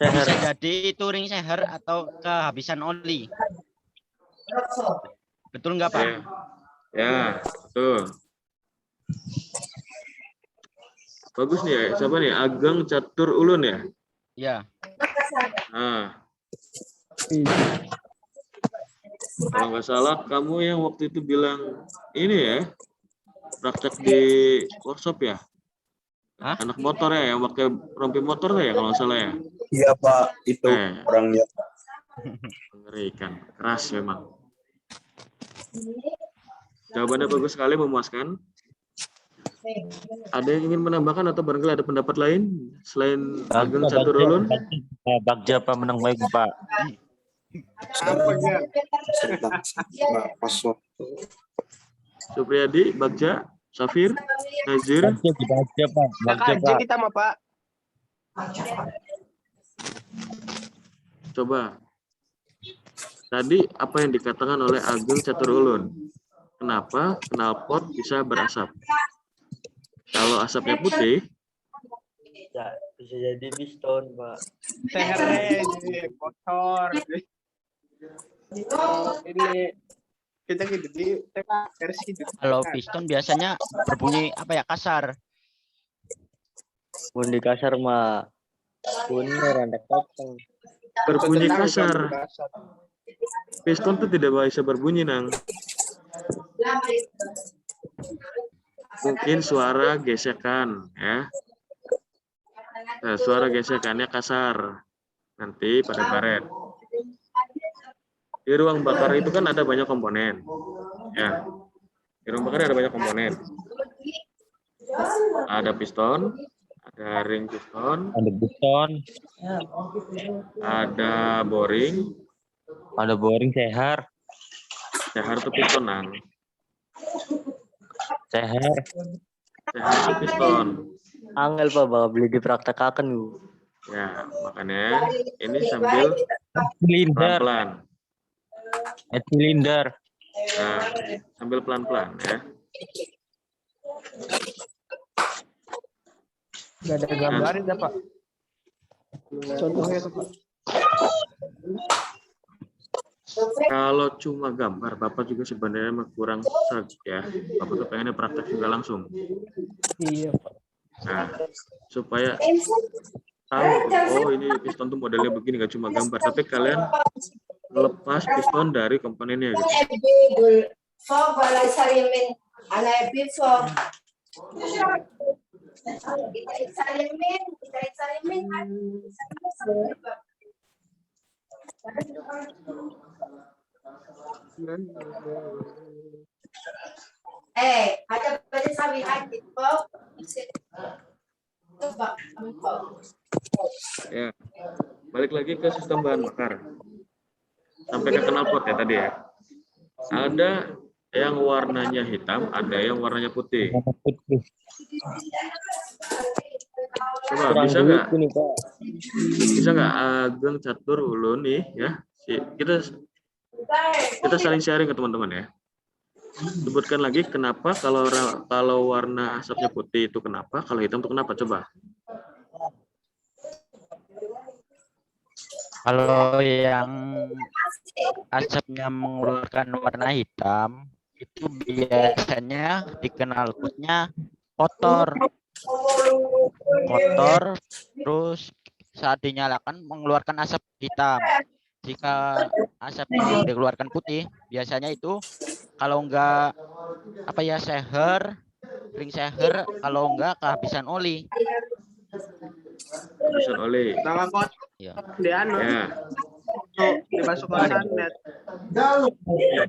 bisa jadi itu ring seher atau kehabisan oli. Betul nggak, Pak? Ya, betul. Bagus nih ya. Siapa nih? Ageng Catur Ulun ya? Iya. Nah. Kalau nggak salah, kamu yang waktu itu bilang ini ya, praktek di workshop ya? Hah? Anak motor ya, yang pakai rompi motor ya kalau nggak salah ya? Iya Pak, itu orangnya. Mengerikan, keras memang. Jawabannya bagus sekali, memuaskan. Ada yang ingin menambahkan atau barangkali ada pendapat lain selain Ageng Catur Ulun? Bagja Pak menang baik Pak. Supriyadi, Bagja, Safir, Nazir. Bagja Pak. Bagja Pak. Kita mah, Pak. Coba. Tadi apa yang dikatakan oleh Ageng Catur Ulun? Kenapa knalpot bisa berasap? Kalau asapnya putih, Ya, bisa jadi piston, Pak. Sehernya kotor. Ini kita gitu di versi gitu. Kalau piston biasanya berbunyi apa ya, kasar. Bunyi kasar mah. Bunyi rendah kacang. berbunyi kasar. Piston tuh tidak bisa berbunyi, Nang. Mungkin suara gesekan, ya. Nah, suara gesekannya kasar. Nanti pada baret. Di ruang bakar itu kan ada banyak komponen. Ya. Di ruang bakar ada banyak komponen. Ada piston, ada ring piston, Ada piston, ada boring, ada boring seher, itu piston, Nang. seher. Itu piston. Angel Pak, bakal beli dipraktek Bu. Ya, makanya ini sambil Silinder, pelan-pelan. silinder. Nah, sambil pelan-pelan ya. Gak ada gambarin ya, Pak. Contohnya tuh, Pak. Kalau cuma gambar, Bapak juga sebenarnya kurang sag ya. Bapak kepengennya praktek juga langsung. Iya, Pak. Nah, supaya tahu, oh ini piston tuh modelnya begini, nggak cuma gambar, tapi kalian lepas piston dari komponennya gitu. Ya, balik lagi ke sistem bahan bakar. Sampai ke knalpot ya tadi ya. Ada yang warnanya hitam, ada yang warnanya putih. Coba Kurang bisa duit nggak? nih Pak. Bisa nggak Ageng, Catur, Ulun nih ya? Kita saling sharing ke teman-teman ya. Sebutkan lagi kenapa kalau warna asapnya putih itu kenapa, kalau hitam itu kenapa? Coba. Kalau yang asapnya mengeluarkan warna hitam itu biasanya dikenal potnya kotor, terus saat dinyalakan mengeluarkan asap hitam. Jika asapnya yang dikeluarkan putih, biasanya itu kalau enggak seher, ring seher, kalau enggak kehabisan oli. Kehabisan oli. Ya. Ya.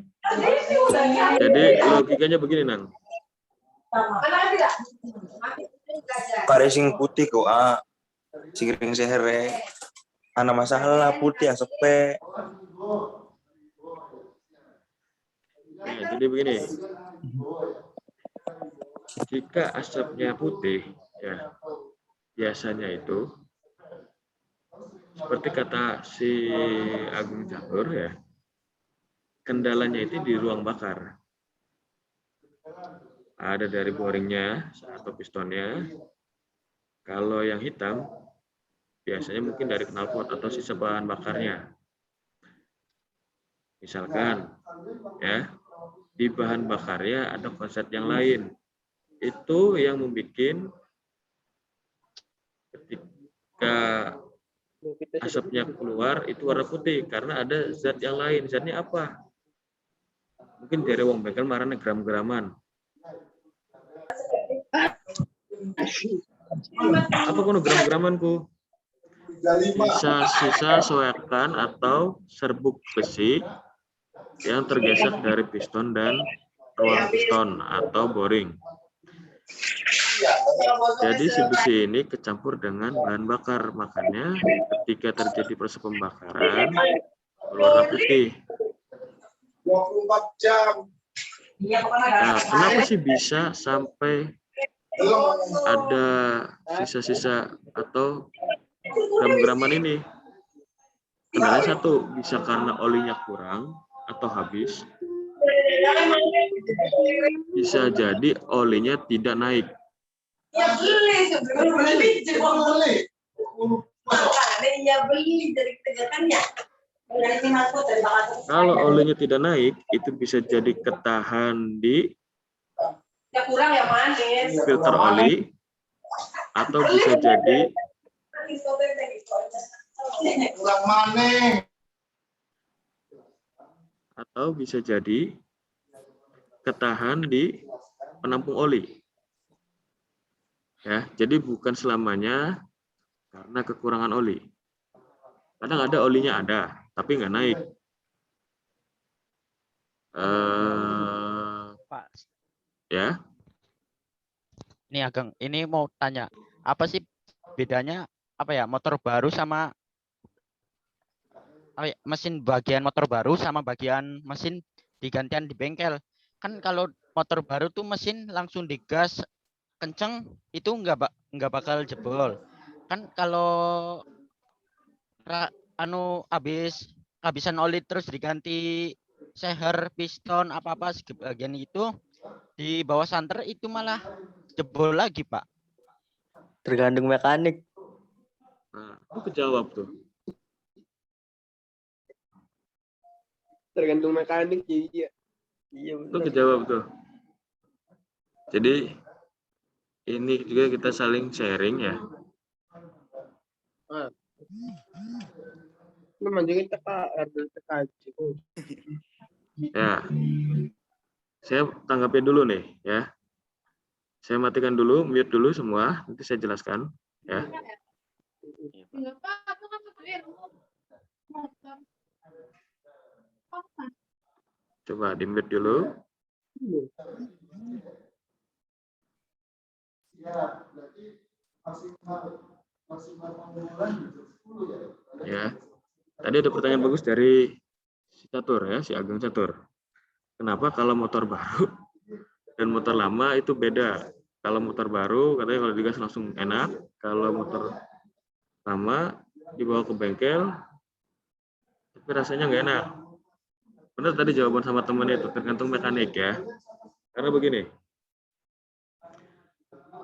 Jadi logikanya begini, Nang. Paresing putih kok, sing sehere. Ana masalah putih asepe. Nah, jadi begini. Jika asapnya putih, ya biasanya itu seperti kata si Agung Catur ya, kendalanya itu di ruang bakar. Ada dari boringnya atau pistonnya. Kalau yang hitam, biasanya mungkin dari knalpot atau sisa bahan bakarnya. Misalkan, ya, di bahan bakarnya ada konslet yang lain. Itu yang membuat ketika asapnya keluar itu warna putih karena ada zat yang lain. Zatnya apa? Mungkin dari wong bengkel marane gram-graman. Apa kono gram-gramanku? Sisa-sisa soekan atau serbuk besi yang tergesek dari piston dan ruang piston atau boring. Jadi si besi ini kecampur dengan bahan bakar, makanya ketika terjadi proses pembakaran berwarna putih. 24 jam. Nah, kenapa sih bisa sampai ada sisa-sisa atau gram-graman ini? Kendalanya satu, bisa karena olinya kurang atau habis. Bisa jadi olinya tidak naik. Kalau olinya tidak naik, itu bisa jadi ketahan di filter oli, atau bisa jadi ketahan di penampung oli. Ya, jadi bukan selamanya karena kekurangan oli. Kadang ada olinya ada, tapi nggak naik. Pak, Ya. ini Ageng, ini mau tanya, apa sih bedanya motor baru sama mesin bagian motor baru sama bagian mesin digantian di bengkel? Kan kalau motor baru tuh mesin langsung digas kenceng itu nggak bakal jebol. Kan kalau habisan oli terus diganti seher, piston, apa-apa sebagian itu di bawah santer itu malah jebol lagi, Pak. Tergantung mekanik. Nah, itu kejawab tuh. Tergantung mekanik jadi Iya Itu kejawab tuh. Jadi ini juga kita saling sharing ya. Ya. Saya tanggapin dulu nih ya. Saya matikan dulu, mute dulu semua, nanti saya jelaskan ya. Coba di mute dulu. Ya. Tadi ada pertanyaan bagus dari si Catur ya, si Ageng Catur. Kenapa kalau motor baru dan motor lama itu beda. Kalau motor baru katanya kalau digas langsung enak, kalau motor lama dibawa ke bengkel tapi rasanya nggak enak. Benar tadi jawaban sama temen itu, tergantung mekanik ya. Karena begini,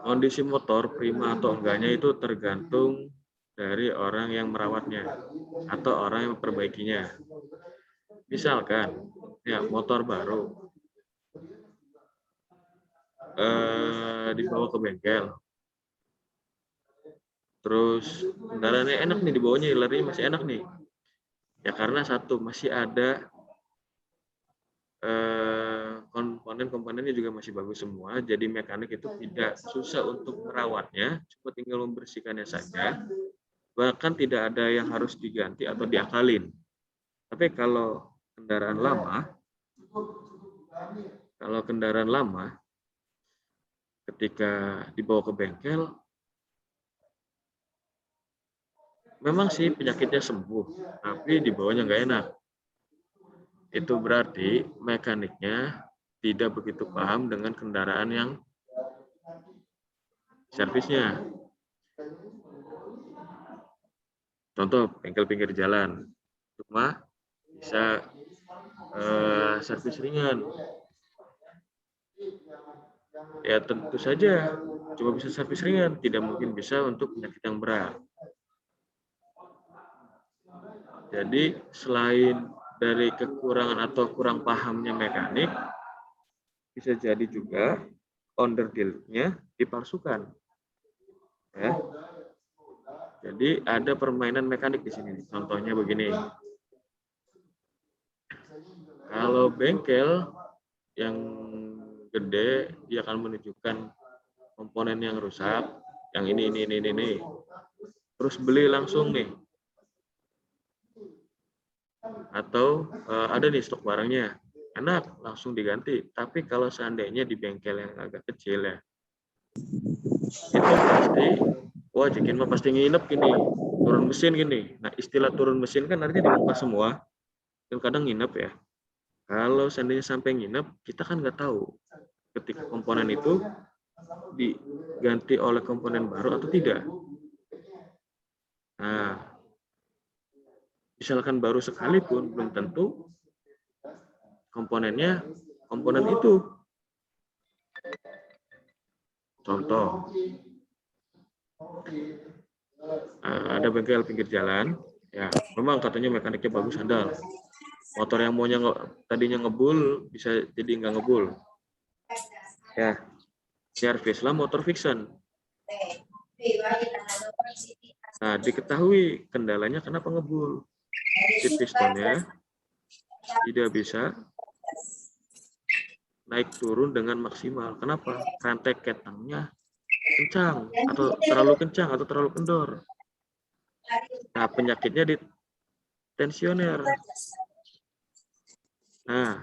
kondisi motor prima atau enggaknya itu tergantung dari orang yang merawatnya atau orang yang memperbaikinya. Misalkan, ya motor baru dibawa ke bengkel, terus kendaraannya enak nih, dibawanya larinya masih enak nih. Ya karena satu, masih ada komponen-komponennya juga masih bagus semua, jadi mekanik itu tidak susah untuk merawatnya, cuma tinggal membersihkannya saja, bahkan tidak ada yang harus diganti atau diakalin. Tapi kalau kendaraan lama, ketika dibawa ke bengkel, memang sih penyakitnya sembuh, tapi dibawanya nggak enak. Itu berarti mekaniknya tidak begitu paham dengan kendaraan yang servisnya. Contoh bengkel pinggir jalan, cuma bisa servis ringan. Ya tentu saja cuma bisa servis ringan, tidak mungkin bisa untuk penyakit yang berat. Jadi selain dari kekurangan atau kurang pahamnya mekanik, bisa jadi juga onderdilnya dipalsukan. Ya. Jadi ada permainan mekanik di sini. Contohnya begini. Kalau bengkel yang gede, dia akan menunjukkan komponen yang rusak, yang ini. Terus beli langsung nih. Atau ada nih stok barangnya, enak langsung diganti. Tapi kalau seandainya di bengkel yang agak kecil ya, itu pasti, wah Jikin mah pasti nginep gini, turun mesin gini. Nah istilah turun mesin kan artinya dibongkar semua, dan kadang nginep ya. Kalau seandainya sampai nginep, kita kan nggak tahu ketika komponen itu diganti oleh komponen baru atau tidak. Nah, misalkan baru sekalipun belum tentu komponen itu. Contoh, ada bengkel pinggir jalan, ya memang katanya mekaniknya bagus, handal. Motor yang maunya tadinya ngebul bisa jadi nggak ngebul. Ya, servislah motor fiction. Nah, diketahui kendalanya kenapa ngebul. Si pistonnya tidak bisa naik turun dengan maksimal. Kenapa? Rantai ketangnya kencang atau terlalu kencang atau terlalu kendor. Nah, penyakitnya di tensioner. Nah,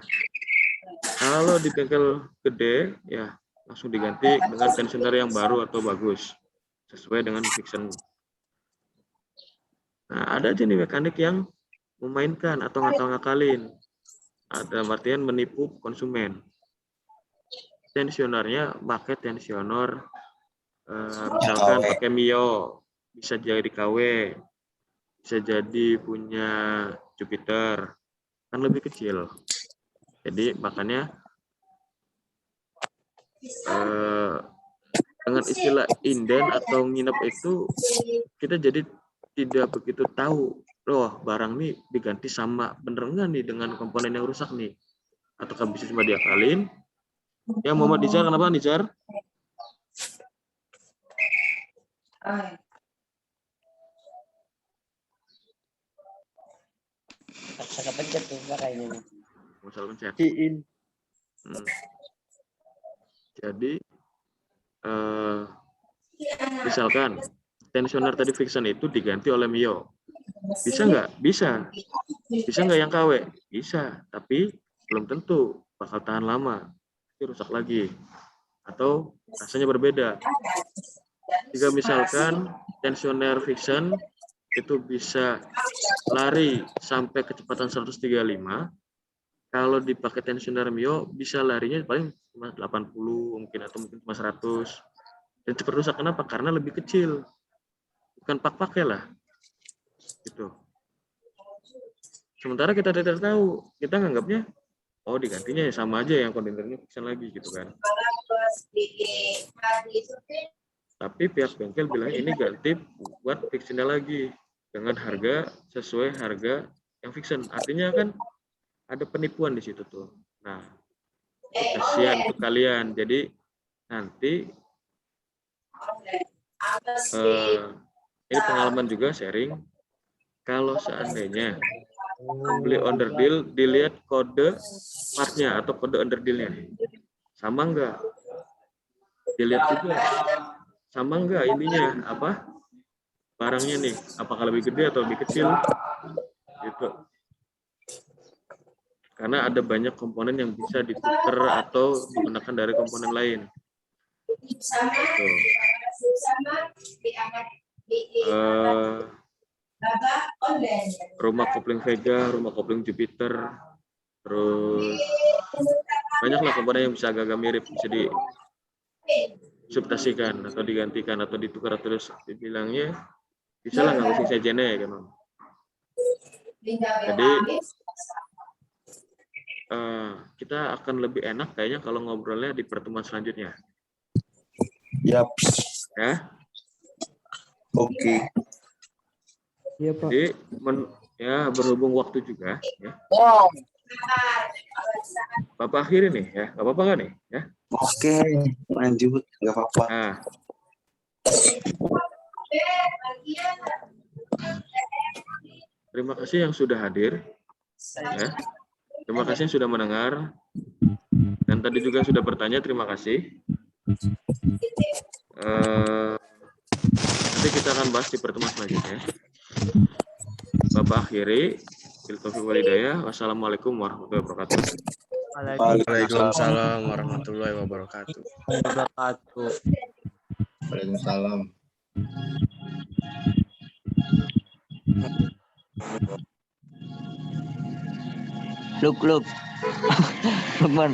kalau di bengkel gede, ya langsung diganti dengan tensioner yang baru atau bagus sesuai dengan fiction. Nah, ada aja nih mekanik yang memainkan atau ngakal-ngakalin. Ada artian menipu konsumen. Tensionernya pakai tensioner, misalkan pakai Mio, bisa jadi KW, bisa jadi punya Jupiter, kan lebih kecil. Jadi makanya dengan istilah inden atau nginep itu kita jadi tidak begitu tahu, loh barang nih diganti sama bener nggak nih dengan komponen yang rusak nih, ataukah bisa cuma diakalin. Ya Muhammad Nizar, kenapa Nizar? Saya pencet tuh kayaknya. Masalah pencet. Diin. Jadi misalkan tensioner tadi fiction itu diganti oleh Mio, bisa nggak? Bisa. Bisa nggak yang KW? Bisa, tapi belum tentu bakal tahan lama. Rusak lagi atau rasanya berbeda. Jika misalkan tensioner fiction itu bisa lari sampai kecepatan 135, kalau dipakai tensioner mio bisa larinya paling cuma 80 mungkin atau mungkin cuma 100. Dan cepat rusak kenapa? Karena lebih kecil. Bukan pakai lah. Gitu. Sementara kita tidak tahu, kita nganggapnya oh digantinya ya sama aja yang kondensernya fiction lagi gitu kan. Tapi pihak bengkel bilang ini ganti buat fictionnya lagi dengan harga sesuai harga yang fiction. Artinya kan ada penipuan di situ tuh. Nah, kasihan untuk kalian. Jadi nanti ini pengalaman juga sharing. Kalau seandainya beli under deal, dilihat kode partnya atau kode under dealnya sama enggak? Dilihat juga sama enggak ininya apa barangnya nih, apakah lebih gede atau lebih kecil gitu. Karena ada banyak komponen yang bisa ditukar atau digunakan dari komponen lain. Rumah kopling Vega, rumah kopling Jupiter, terus banyaklah komponen yang bisa agak-agak mirip, bisa disubstitusikan atau digantikan atau ditukar, terus dibilangnya bisa lah nggak usah sejennya ya kan. Jadi kita akan lebih enak kayaknya kalau ngobrolnya di pertemuan selanjutnya. Yap. Ya. Oke. Iya, Pak. Jadi ya berhubung waktu juga ya. Bapak akhiri nih ya, nggak apa-apa nggak nih ya? Oke, lanjut, nggak apa-apa. Nah. Terima kasih yang sudah hadir. Ya. Terima kasih yang sudah mendengar. Dan tadi juga sudah bertanya, terima kasih. Nanti kita akan bahas di pertemuan selanjutnya. Bapak akhiri. Wassalamualaikum warahmatullahi wabarakatuh. Waalaikumsalam warahmatullahi wabarakatuh. Waalaikumsalam. Lukman.